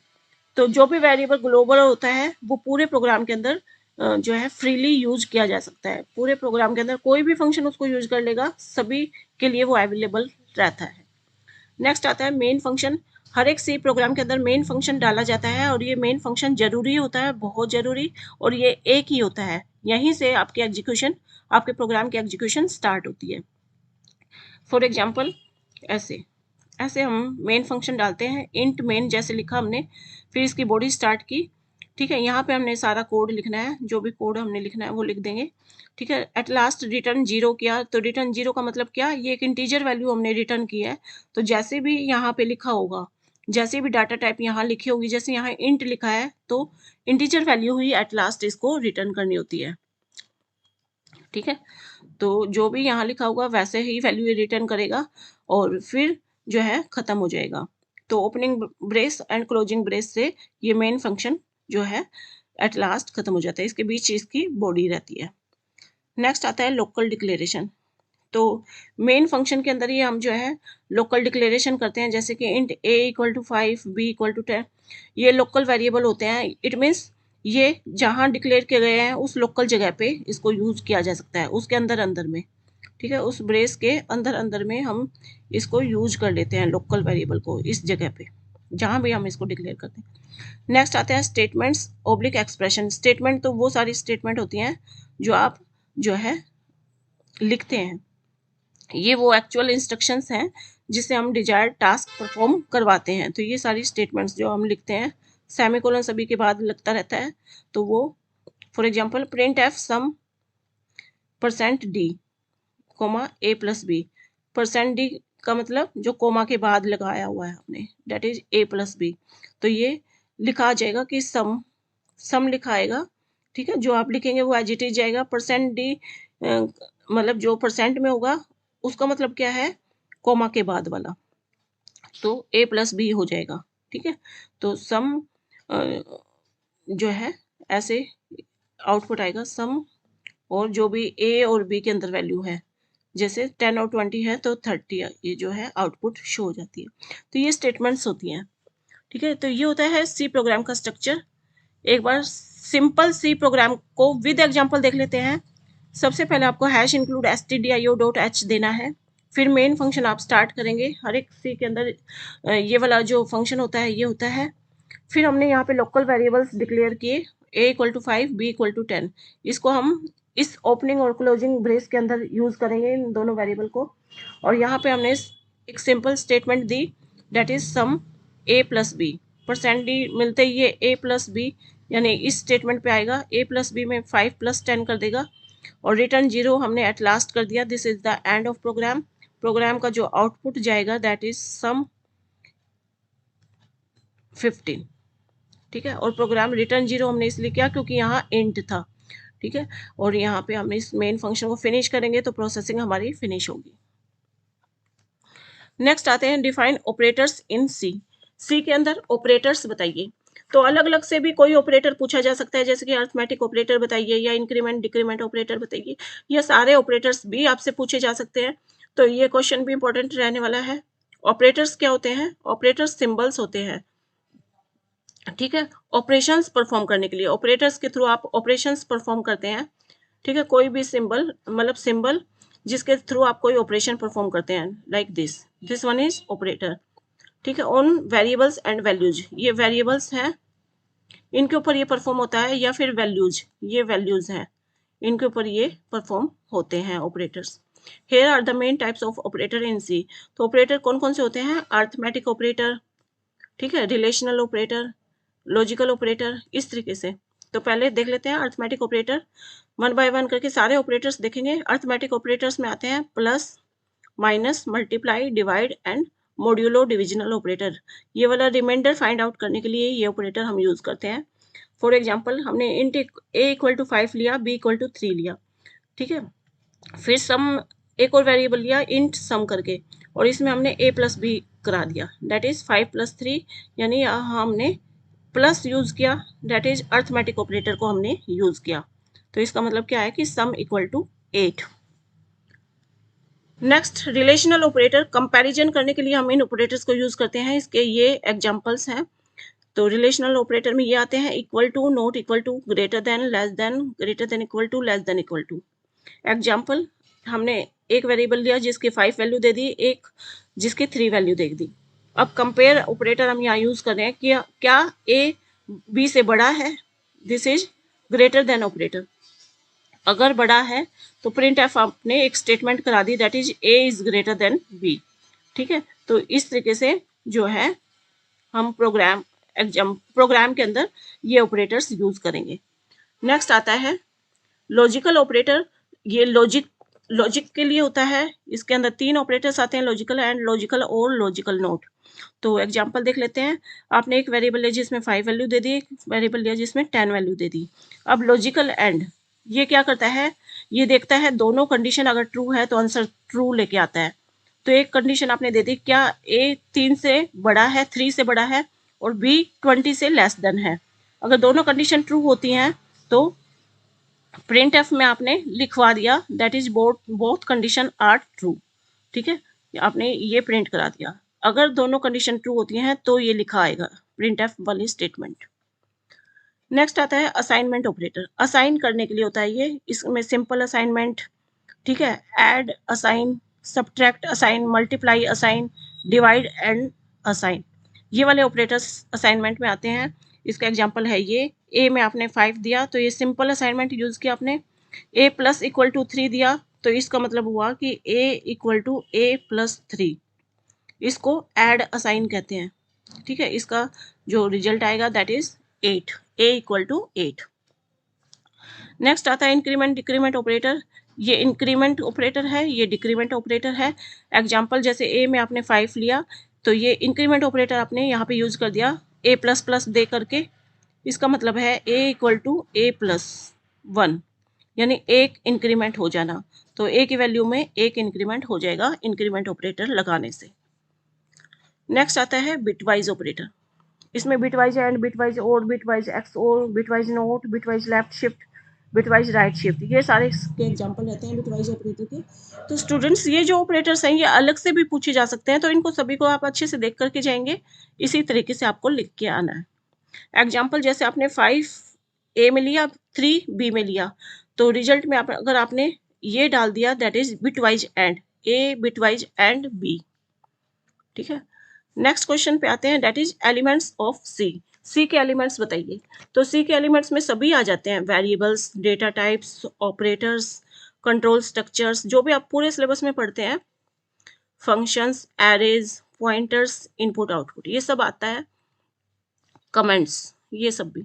A: तो जो भी वेरिएबल ग्लोबल होता है वो पूरे प्रोग्राम के अंदर जो है फ्रीली यूज किया जा सकता है, पूरे प्रोग्राम के अंदर कोई भी फंक्शन उसको यूज कर लेगा, सभी के लिए वो अवेलेबल रहता है। नेक्स्ट आता है मेन फंक्शन। हर एक सी प्रोग्राम के अंदर मेन फंक्शन डाला जाता है, और ये मेन फंक्शन जरूरी होता है, बहुत जरूरी, और ये एक ही होता है, यहीं से आपकी एग्जीक्यूशन, आपके प्रोग्राम की एग्जीक्यूशन स्टार्ट होती है। फॉर एग्जाम्पल, ऐसे ऐसे हम मेन फंक्शन डालते हैं, इंट मेन जैसे लिखा हमने, फिर इसकी बॉडी स्टार्ट की। ठीक है, यहाँ पे हमने सारा कोड लिखना है, जो भी कोड हमने लिखना है वो लिख देंगे। ठीक है, एट लास्ट रिटर्न 0 किया, तो रिटर्न 0 का मतलब क्या? ये एक इंटीजर वैल्यू हमने रिटर्न की है। तो जैसे भी यहाँ पे लिखा होगा, जैसे भी डाटा टाइप यहाँ लिखी होगी, जैसे यहाँ इंट लिखा है तो integer value he at last इसको रिटर्न करनी होती है। ठीक है, तो जो भी यहाँ लिखा होगा वैसे ही वैल्यू रिटर्न करेगा, और फिर जो है खत्म हो जाएगा। तो opening brace and closing brace से ये मेन फंक्शन जो है एट लास्ट खत्म हो जाता है, इसके बीच इसकी बॉडी रहती है। नेक्स्ट आता है लोकल डिक्लेरेशन। तो मेन फंक्शन के अंदर ही हम जो है लोकल डिक्लेरेशन करते हैं, जैसे कि int a equal to 5, b equal to 10। ये लोकल वेरिएबल होते हैं। इट मीन्स ये जहाँ डिक्लेयर किए गए हैं उस लोकल जगह पे इसको यूज किया जा सकता है, उसके अंदर अंदर में, ठीक है, उस ब्रेस के अंदर अंदर में हम इसको यूज कर लेते हैं लोकल वेरिएबल को, इस जगह पे जहाँ भी हम इसको डिक्लेयर करते हैं। नेक्स्ट आते हैं स्टेटमेंट्स ऑब्लिक एक्सप्रेशन। स्टेटमेंट तो वो सारी स्टेटमेंट होती हैं जो आप जो है लिखते हैं, ये वो एक्चुअल इंस्ट्रक्शंस हैं जिससे हम डिजायर्ड टास्क परफॉर्म करवाते हैं। तो ये सारी स्टेटमेंट्स जो हम लिखते हैं, सेमीकोलन सभी के बाद लगता रहता है, तो वो for example printf sum %d comma a plus B. %d का मतलब जो कोमा के बाद लगाया हुआ है हमने, that is a plus B. तो ये लिखा आ जाएगा कि सम लिखा आएगा, ठीक है, जो आप लिखेंगे वो एज इट इज जाएगा। %d मतलब जो परसेंट में होगा उसका मतलब क्या है, कोमा के बाद वाला, तो a प्लस बी हो जाएगा, ठीक है। तो सम जो है ऐसे आउटपुट आएगा सम, और जो भी a और b के अंदर वैल्यू है, जैसे 10 और 20 है तो 30 ये जो है आउटपुट शो हो जाती है। तो ये स्टेटमेंट्स होती हैं, ठीक है। तो ये होता है सी प्रोग्राम का स्ट्रक्चर। एक बार सिंपल सी प्रोग्राम को विद एग्जांपल देख लेते हैं। सबसे पहले आपको हैश इंक्लूड stdio.h देना है, फिर मेन फंक्शन आप स्टार्ट करेंगे। हर एक सी के अंदर ये वाला जो फंक्शन होता है ये होता है। फिर हमने यहाँ पे लोकल वेरिएबल्स डिक्लेयर किए, a equal to 5, b equal to 10। इसको हम इस ओपनिंग और क्लोजिंग ब्रेस के अंदर यूज करेंगे इन दोनों वेरिएबल को। और यहाँ पे हमने एक सिंपल स्टेटमेंट दी, that is sum a plus B. %d मिलते ही ये a प्लस बी यानी इस स्टेटमेंट पे आएगा, a प्लस बी में 5 प्लस 10 कर देगा, और रिटर्न 0 हमने एट लास्ट कर दिया। This is the end of program. Program का जो आउटपुट जाएगा दैट इज सम 15, ठीक है। और प्रोग्राम रिटर्न 0 हमने इसलिए किया क्योंकि यहाँ इंट था, ठीक है। और यहाँ पे हम इस मेन फंक्शन को फिनिश करेंगे तो प्रोसेसिंग हमारी फिनिश होगी। नेक्स्ट आते हैं define operators in C. C के अंदर ऑपरेटर्स बताइए। तो अलग अलग से भी कोई ऑपरेटर पूछा जा सकता है, जैसे कि अर्थमेटिक ऑपरेटर बताइए या इंक्रीमेंट डिक्रीमेंट ऑपरेटर बताइए। ये सारे ऑपरेटर्स भी आपसे पूछे जा सकते हैं, तो ये क्वेश्चन भी इंपॉर्टेंट रहने वाला है। ऑपरेटर्स क्या होते हैं? ऑपरेटर्स सिंबल्स होते हैं, ठीक है, ऑपरेशंस परफॉर्म करने के लिए। ऑपरेटर्स के थ्रू आप ऑपरेशंस परफॉर्म करते हैं, ठीक है। कोई भी सिंबल मतलब सिंबल जिसके थ्रू आप कोई ऑपरेशन परफॉर्म करते हैं, like this one is operator, ठीक है। ऑन वेरिएबल्स एंड वैल्यूज, ये वेरिएबल्स हैं, इनके ऊपर ये परफॉर्म होता है, या फिर वैल्यूज, ये वैल्यूज हैं, इनके ऊपर ये परफॉर्म होते हैं operators. Here are the main types of operator in C. तो ऑपरेटर कौन कौन से होते हैं? अर्थमेटिक ऑपरेटर, ठीक है, रिलेशनल ऑपरेटर, लॉजिकल ऑपरेटर, इस तरीके से। तो पहले देख लेते हैं arithmetic operator, one by one करके सारे ऑपरेटर्स देखेंगे। अर्थमेटिक ऑपरेटर्स में आते हैं plus, minus, multiply, divide and modulo divisional operator. ये वाला रिमाइंडर फाइंड आउट करने के लिए ये ऑपरेटर हम यूज करते हैं। फॉर एग्जांपल हमने इंट a इक्वल टू 5 लिया, b इक्वल टू 3 लिया, ठीक है। फिर सम एक और वेरिएबल लिया इंट सम करके, और इसमें हमने a प्लस बी करा दिया, दैट इज 5 प्लस 3, यानी हमने प्लस यूज किया, दैट इज अर्थमेटिक ऑपरेटर को हमने यूज किया। तो इसका मतलब क्या है कि sum equal to 8। Next relational operator, comparison करने के लिए हम इन ऑपरेटर्स को यूज करते हैं। इसके ये एग्जांपल्स हैं। तो रिलेशनल ऑपरेटर में ये आते हैं equal to, not equal to, greater than, less than, greater than equal to, less than equal to. Example, हमने एक वेरिएबल लिया जिसकी 5 वैल्यू दे दी, एक जिसकी 3 वैल्यू दे दी। अब कंपेयर ऑपरेटर हम यहाँ यूज कर रहे हैं कि क्या a b से बड़ा है, this is greater then operator. अगर बड़ा है तो प्रिंट एफ आपने एक स्टेटमेंट करा दी, that is a is greater than b, ठीक है। तो इस तरीके से जो है हम प्रोग्राम के अंदर ये ऑपरेटर्स यूज करेंगे। नेक्स्ट आता है लॉजिकल ऑपरेटर। ये लॉजिक के लिए होता है। इसके अंदर 3 ऑपरेटर्स आते हैं, लॉजिकल एंड, लॉजिकल और लॉजिकल नोट। तो एग्जांपल देख लेते हैं। आपने एक वेरिएबल लिया जिसमें 5 वैल्यू दे दी, एक वेरिएबल लिया जिसमें 10 वैल्यू दे दी। अब लॉजिकल एंड ये क्या करता है? ये देखता है दोनों कंडीशन अगर ट्रू है तो आंसर ट्रू लेके आता है। तो एक कंडीशन आपने दे दी, क्या ए 3 से बड़ा है, 3 से बड़ा है, और बी 20 से लेस देन है। अगर दोनों कंडीशन ट्रू होती हैं तो प्रिंट एफ में आपने लिखवा दिया that is both condition are true. ठीक है, आपने ये प्रिंट करा दिया। अगर दोनों कंडीशन ट्रू होती हैं तो ये लिखा आएगा प्रिंट एफ वाली स्टेटमेंट। नेक्स्ट आता है असाइनमेंट ऑपरेटर। असाइन करने के लिए होता है ये, इसमें सिंपल असाइनमेंट, ठीक है, add assign, subtract assign, multiply assign, divide and assign, ये वाले ऑपरेटर्स असाइनमेंट में आते हैं। इसका एग्जांपल है ये, ए में आपने 5 दिया तो ये सिंपल असाइनमेंट यूज किया आपने। ए प्लस इक्वल टू 3 दिया तो इसका मतलब हुआ कि ए इक्वल टू ए प्लस 3, इसको ऐड असाइन कहते हैं। ठीक है, इसका जो रिजल्ट आएगा that is 8, a equal to 8। Next आता है इंक्रीमेंट डिक्रीमेंट ऑपरेटर। ये इंक्रीमेंट ऑपरेटर है, ये डिक्रीमेंट ऑपरेटर है। एग्जांपल जैसे ए में आपने 5 लिया तो ये इंक्रीमेंट ऑपरेटर आपने यहाँ पे यूज कर दिया ए प्लस प्लस दे करके। इसका मतलब है ए इक्वल टू ए प्लस 1, यानी एक इंक्रीमेंट हो जाना। तो ए की वैल्यू में एक इंक्रीमेंट हो जाएगा इंक्रीमेंट ऑपरेटर लगाने से। नेक्स्ट आता है बिटवाइज ऑपरेटर। इसमें बिटवाइज एंड, बिटवाइज और, बिटवाइज एक्स और, bitwise note, bitwise left shift, bitwise right shift, ये सारे इसके एग्जांपल रहते हैं बिटवाइज ऑपरेटर के। तो स्टूडेंट्स ये जो ऑपरेटर्स हैं ये अलग से भी पूछे जा सकते हैं, तो इनको सभी को आप अच्छे से देख करके जाएंगे। इसी तरीके से आपको लिख के आना है। एग्जाम्पल जैसे आपने 5 ए में लिया, 3 बी में लिया, तो रिजल्ट में अगर आपने ये डाल दिया that is bitwise and, a bitwise and b. ठीक है, नेक्स्ट क्वेश्चन पे आते हैं that is elements of C. C के एलिमेंट्स बताइए। तो सी के एलिमेंट्स में सभी आ जाते हैं, variables, data types, operators, control structures, जो भी आप पूरे सिलेबस में पढ़ते हैं, functions, arrays, pointers, input output, ये सब आता है, कमेंट्स, ये सब भी,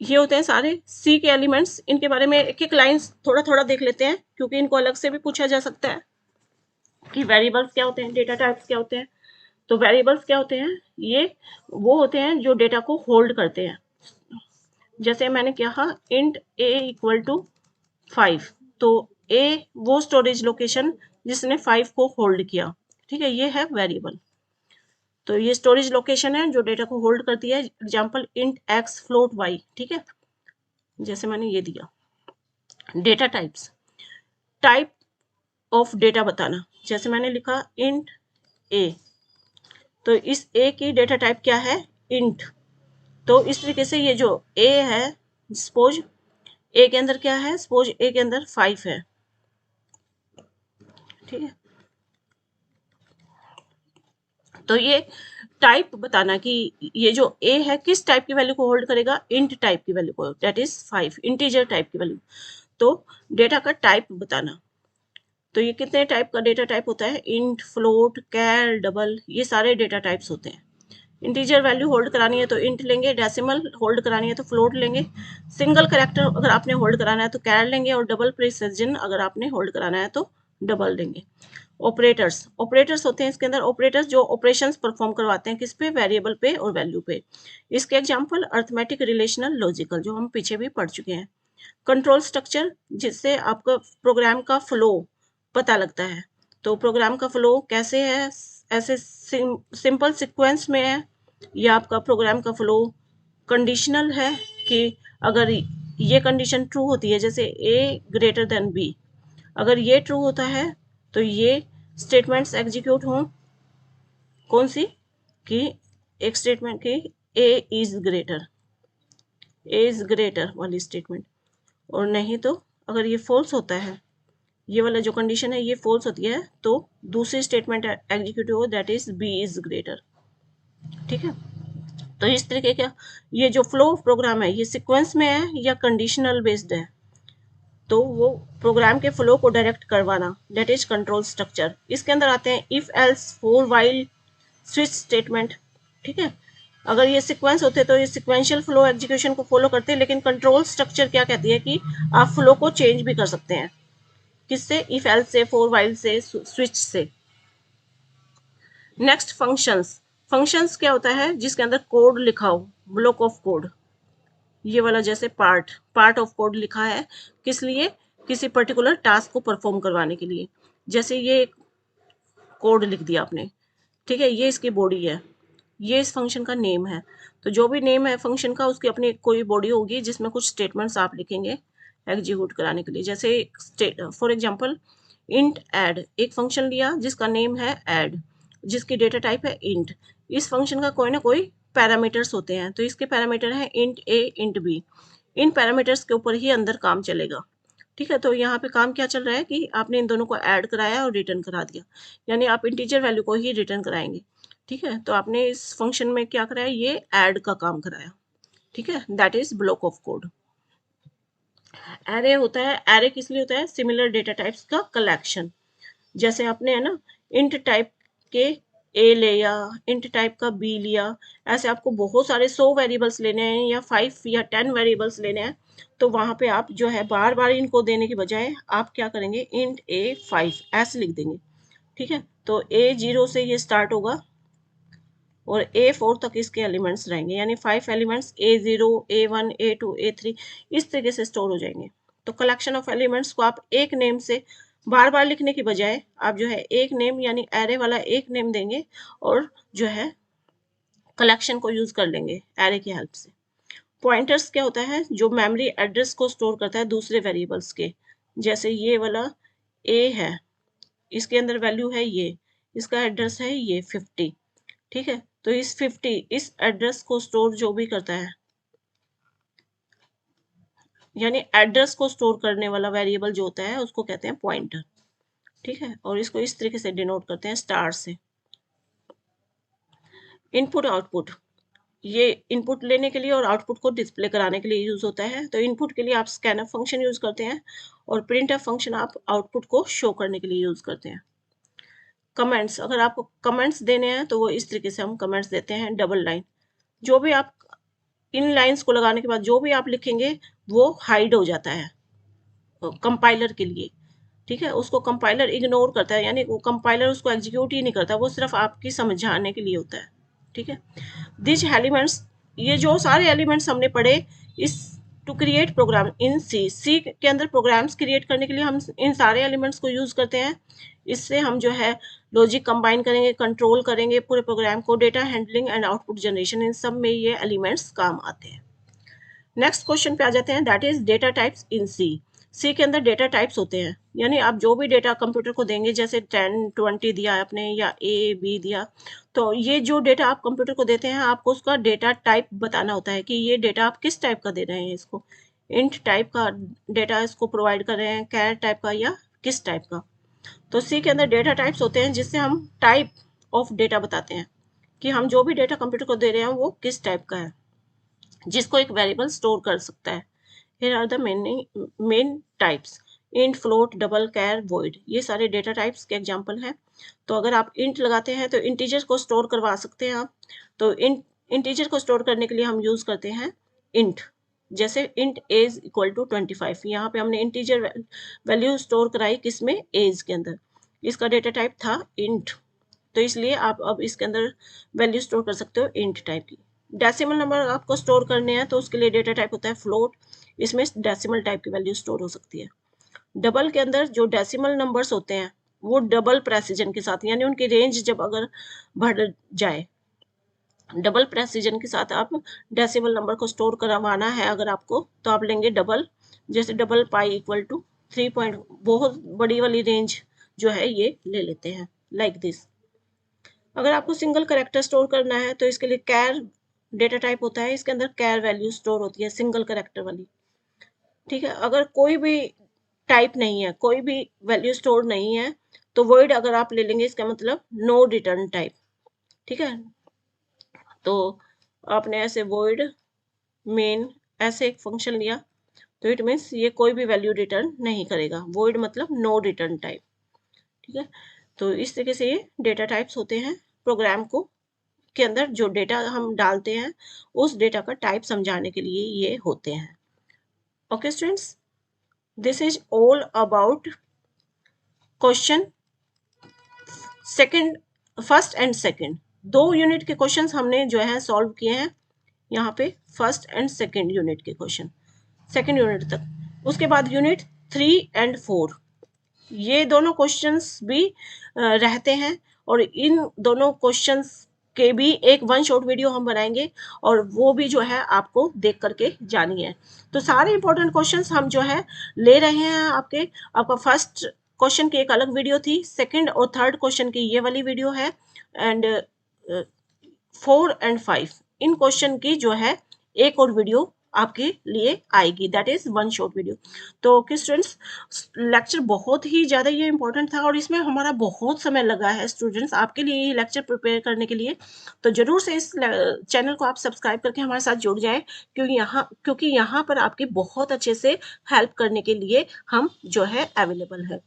A: ये होते हैं सारे सी के एलिमेंट्स। इनके बारे में एक एक लाइन थोड़ा थोड़ा देख लेते हैं क्योंकि इनको अलग से भी पूछा जा सकता है कि वेरिएबल्स क्या होते हैं, डेटा टाइप्स क्या होते हैं। तो वेरिएबल्स क्या होते हैं, ये वो होते हैं जो डेटा को होल्ड करते हैं। जैसे मैंने कहा इंट ए इक्वल टू 5, तो ए वो स्टोरेज लोकेशन जिसने 5 को होल्ड किया। ठीक है, ये है वेरिएबल। तो ये स्टोरेज लोकेशन है जो डेटा को होल्ड करती है। Example int x float y. ठीक है, जैसे मैंने ये दिया। Data types, type of data बताना, जैसे मैंने लिखा इंट ए, तो इस ए की डेटा टाइप क्या है, इंट। तो इस तरीके से ये जो ए है, सपोज ए के अंदर क्या है, सपोज ए के अंदर 5 है। ठीक है, तो ये टाइप बताना कि ये जो ए है किस टाइप की वैल्यू को होल्ड करेगा, इंट टाइप की वैल्यू को, दैट इज 5, इंटीजर टाइप की वैल्यू। तो डेटा का टाइप बताना, तो ये कितने टाइप का डेटा टाइप होता है, इंट, फ्लोट, कैर, डबल, ये सारे डेटा टाइप्स होते हैं। इंटीजर वैल्यू होल्ड करानी है तो इंट लेंगे, डेसिमल होल्ड करानी है तो फ्लोट लेंगे, सिंगल कैरेक्टर अगर आपने होल्ड कराना है तो कैर लेंगे, और डबल प्रिसिजन अगर आपने होल्ड कराना है तो डबल लेंगे। ऑपरेटर्स, ऑपरेटर्स होते हैं इसके अंदर, ऑपरेटर्स जो ऑपरेशंस परफॉर्म करवाते हैं किस पे, वेरिएबल पे और वैल्यू पे। इसके एग्जांपल अर्थमेटिक, रिलेशनल, लॉजिकल, जो हम पीछे भी पढ़ चुके हैं। कंट्रोल स्ट्रक्चर, जिससे आपका प्रोग्राम का फ्लो पता लगता है। तो प्रोग्राम का फ्लो कैसे है, ऐसे सिंपल सीक्वेंस में है, या आपका प्रोग्राम का फ्लो कंडीशनल है कि अगर ये कंडीशन ट्रू होती है, जैसे ए ग्रेटर देन बी, अगर ये ट्रू होता है तो ये स्टेटमेंट्स एग्जीक्यूट हों, कौन सी, कि एक स्टेटमेंट की ए इज ग्रेटर वाली स्टेटमेंट, और नहीं तो अगर ये फॉल्स होता है, ये वाला जो कंडीशन है ये फॉल्स होती है, तो दूसरी स्टेटमेंट एग्जीक्यूट हो that is B is greater. ठीक है, तो इस तरीके का ये जो फ्लो ऑफ प्रोग्राम है ये सीक्वेंस में है या कंडीशनल बेस्ड है, तो वो प्रोग्राम के फ्लो को डायरेक्ट करवाना दैट इज कंट्रोल स्ट्रक्चर। इसके अंदर आते हैं if else, for, while, switch statement. ठीक है, अगर ये सीक्वेंस होते तो ये सीक्वेंशियल फ्लो एग्जीक्यूशन को फॉलो करते हैं, लेकिन कंट्रोल स्ट्रक्चर क्या कहती है कि आप फ्लो को चेंज भी कर सकते हैं, किससे, इफ एल्स से, फॉर, व्हाइल से, स्विच से। Next functions. फंक्शंस क्या होता है, जिसके अंदर कोड लिखा हो, ब्लॉक ऑफ कोड, ये वाला जैसे पार्ट ऑफ कोड लिखा है, किस लिए, किसी पर्टिकुलर टास्क को परफॉर्म करवाने के लिए। जैसे ये कोड लिख दिया आपने, ठीक है, ये इसकी बॉडी है, ये इस फंक्शन का नेम है। तो जो भी नेम है फंक्शन का, उसकी अपनी कोई बॉडी होगी जिसमें कुछ स्टेटमेंट्स आप लिखेंगे एग्जीक्यूट कराने के लिए। जैसे फॉर एग्जांपल इंट ऐड, एक फंक्शन लिया जिसका नेम है ऐड, जिसकी डेटा टाइप है इंट। इस फंक्शन का कोई ना कोई पैरामीटर्स होते हैं, तो इसके पैरामीटर हैं इंट ए इंट बी। इन पैरामीटर्स के ऊपर ही अंदर काम चलेगा, ठीक है। तो यहाँ पे काम क्या चल रहा है कि आपने इन दोनों को ऐड कराया और रिटर्न करा दिया, यानी आप इंटीजर वैल्यू को ही रिटर्न कराएंगे, ठीक है। तो आपने इस फंक्शन में क्या कराया, ये ऐड का काम कराया, ठीक है, that is block of code. Array होता है, एरे किस लिए होता है, सिमिलर डेटा टाइप्स का कलेक्शन। जैसे आपने है ना इंट टाइप के ए लिया, इंट टाइप का बी लिया, ऐसे आपको बहुत सारे 100 वेरिएबल्स लेने हैं या 5 या 10 वेरिएबल्स लेने हैं, तो वहां पे आप जो है बार बार इनको देने के बजाय आप क्या करेंगे, इंट ए 5 ऐसे लिख देंगे, ठीक है। तो ए 0 से ये स्टार्ट होगा और A4 तक इसके एलिमेंट्स रहेंगे, यानी 5 elements A0 A1 A2 A3 इस तरीके से स्टोर हो जाएंगे। तो कलेक्शन ऑफ एलिमेंट्स को आप एक नेम से बार बार लिखने की बजाय आप जो है एक नेम यानी एरे वाला एक नेम देंगे और जो है कलेक्शन को यूज कर लेंगे एरे की हेल्प से। पॉइंटर्स क्या होता है, जो मेमोरी एड्रेस को स्टोर करता है दूसरे वेरिएबल्स के। जैसे ये वाला A है, इसके अंदर वैल्यू है ये, इसका एड्रेस है ये 50, ठीक है। तो इस 50 इस एड्रेस को स्टोर जो भी करता है, यानी एड्रेस को स्टोर करने वाला वेरिएबल जो होता है उसको कहते हैं पॉइंटर, ठीक है। और इसको इस तरीके से डिनोट करते हैं स्टार से। इनपुट आउटपुट, ये इनपुट लेने के लिए और आउटपुट को डिस्प्ले कराने के लिए यूज होता है। तो इनपुट के लिए आप स्कैनफ फंक्शन यूज करते हैं और प्रिंटफ फंक्शन आप आउटपुट को शो करने के लिए यूज करते हैं। कमेंट्स, अगर आपको कमेंट्स देने हैं तो वो इस तरीके से हम कमेंट्स देते हैं, डबल लाइन। जो भी आप इन लाइंस को लगाने के बाद जो भी आप लिखेंगे वो हाइड हो जाता है कंपाइलर के लिए, ठीक है। उसको कंपाइलर इग्नोर करता है, यानी वो कंपाइलर उसको एग्जीक्यूट ही नहीं करता, वो सिर्फ आपकी समझाने के लिए होता है, ठीक है। दिस एलिमेंट्स, ये जो सारे एलिमेंट्स हमने पढ़े, इस to create programme in C, C के अंदर प्रोग्राम्स क्रिएट करने के लिए हम इन सारे एलिमेंट्स को यूज करते हैं। इससे हम जो है लॉजिक कंबाइन करेंगे, कंट्रोल करेंगे पूरे प्रोग्राम को, data handling and output generation, इन सब में ये एलिमेंट्स काम आते हैं। नेक्स्ट क्वेश्चन पे आ जाते हैं, that is data types in C. C के अंदर डेटा टाइप्स होते हैं, यानी आप जो भी डेटा कंप्यूटर को देंगे, जैसे 10 20 दिया है आपने या ए बी दिया, तो ये जो डेटा आप कंप्यूटर को देते हैं आपको उसका डेटा टाइप बताना होता है कि ये डेटा आप किस टाइप का दे रहे हैं इसको, इंट टाइप का डेटा इसको प्रोवाइड कर रहे हैं, कैर टाइप का, या किस टाइप का। तो सी के अंदर डेटा टाइप्स होते हैं जिससे हम टाइप ऑफ डेटा बताते हैं कि हम जो भी डेटा कंप्यूटर को दे रहे हैं वो किस टाइप का है, जिसको एक वेरिएबल स्टोर कर सकता है। Here are the main types, int, float, double, char, void, ये सारे डेटा टाइप्स के एग्जांपल हैं। तो अगर आप int लगाते हैं तो इंटीजर को स्टोर करवा सकते हैं आप। तो इंटीजर को स्टोर करने के लिए हम यूज करते हैं int, जैसे int age इक्वल टू 25, यहाँ पे हमने इंटीजर वैल्यू स्टोर कराई किसमें, एज के अंदर, इसका डेटा टाइप था int, तो इसलिए आप अब इसके अंदर वैल्यू स्टोर कर सकते हो int टाइप की। डेसिमल नंबर आपको स्टोर करने हैं तो उसके लिए डेटा टाइप होता है फ्लोट, इसमें डेसिमल टाइप की वैल्यू स्टोर हो सकती है। डबल के अंदर जो डेसिमल नंबर्स होते हैं वो डबल प्रेसिजन के साथ, यानी उनकी रेंज जब अगर बढ़ जाए, डबल प्रेसिजन के साथ आप डेसिमल नंबर को स्टोर करवाना है अगर आपको, तो आप लेंगे डबल, जैसे double pi equal to 3 point, बहुत बड़ी वाली रेंज जो है ये ले लेते हैं, लाइक दिस। अगर आपको सिंगल करेक्टर स्टोर करना है तो इसके लिए कैर डेटा टाइप होता है, इसके अंदर कैर वैल्यू स्टोर होती है सिंगल करेक्टर वाली, ठीक है। अगर कोई भी टाइप नहीं है, कोई भी वैल्यू स्टोर नहीं है, तो वर्ड अगर आप ले लेंगे इसका मतलब नो रिटर्न टाइप, ठीक है। तो आपने ऐसे वर्ड मेन ऐसे एक फंक्शन लिया तो इट मीन्स ये कोई भी वैल्यू रिटर्न नहीं करेगा, वर्ड मतलब नो रिटर्न टाइप, ठीक है। तो इस तरीके से ये डेटा टाइप्स होते हैं प्रोग्राम को के अंदर, जो डेटा हम डालते हैं उस डेटा का टाइप समझाने के लिए ये होते हैं। Okay students, this is all about question second, first and second, 2 unit के क्वेश्चंस हमने जो है सॉल्व किए हैं यहाँ पे, फर्स्ट एंड सेकंड यूनिट के क्वेश्चन, सेकंड यूनिट तक। उसके बाद यूनिट 3 एंड 4 ये दोनों क्वेश्चंस भी रहते हैं और इन दोनों क्वेश्चंस के भी एक वन शॉट वीडियो हम बनाएंगे और वो भी जो है आपको देख करके जानी है। तो सारे इंपॉर्टेंट क्वेश्चंस हम जो है ले रहे हैं आपके। आपका फर्स्ट क्वेश्चन की एक अलग वीडियो थी, सेकंड और थर्ड क्वेश्चन की ये वाली वीडियो है, एंड 4 एंड 5 इन क्वेश्चन की जो है एक और वीडियो आपके लिए आएगी, that is one shot video. तो ओके स्टूडेंट्स, लेक्चर बहुत ही ज़्यादा ये इंपॉर्टेंट था और इसमें हमारा बहुत समय लगा है स्टूडेंट्स आपके लिए ये लेक्चर प्रिपेयर करने के लिए। तो जरूर से इस चैनल को आप सब्सक्राइब करके हमारे साथ जुड़ जाएं, क्योंकि यहाँ पर आपकी बहुत अच्छे से हेल्प करने के लिए हम जो है अवेलेबल है।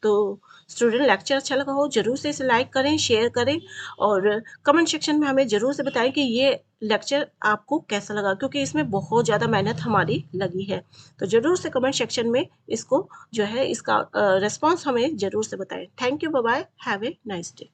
A: तो स्टूडेंट, लेक्चर अच्छा लगा हो जरूर से इसे लाइक करें, शेयर करें और कमेंट सेक्शन में हमें ज़रूर से बताएं कि ये लेक्चर आपको कैसा लगा, क्योंकि इसमें बहुत ज़्यादा मेहनत हमारी लगी है। तो ज़रूर से कमेंट सेक्शन में इसको जो है इसका रिस्पॉन्स हमें ज़रूर से बताएं। Thank you, bye bye, have a nice day.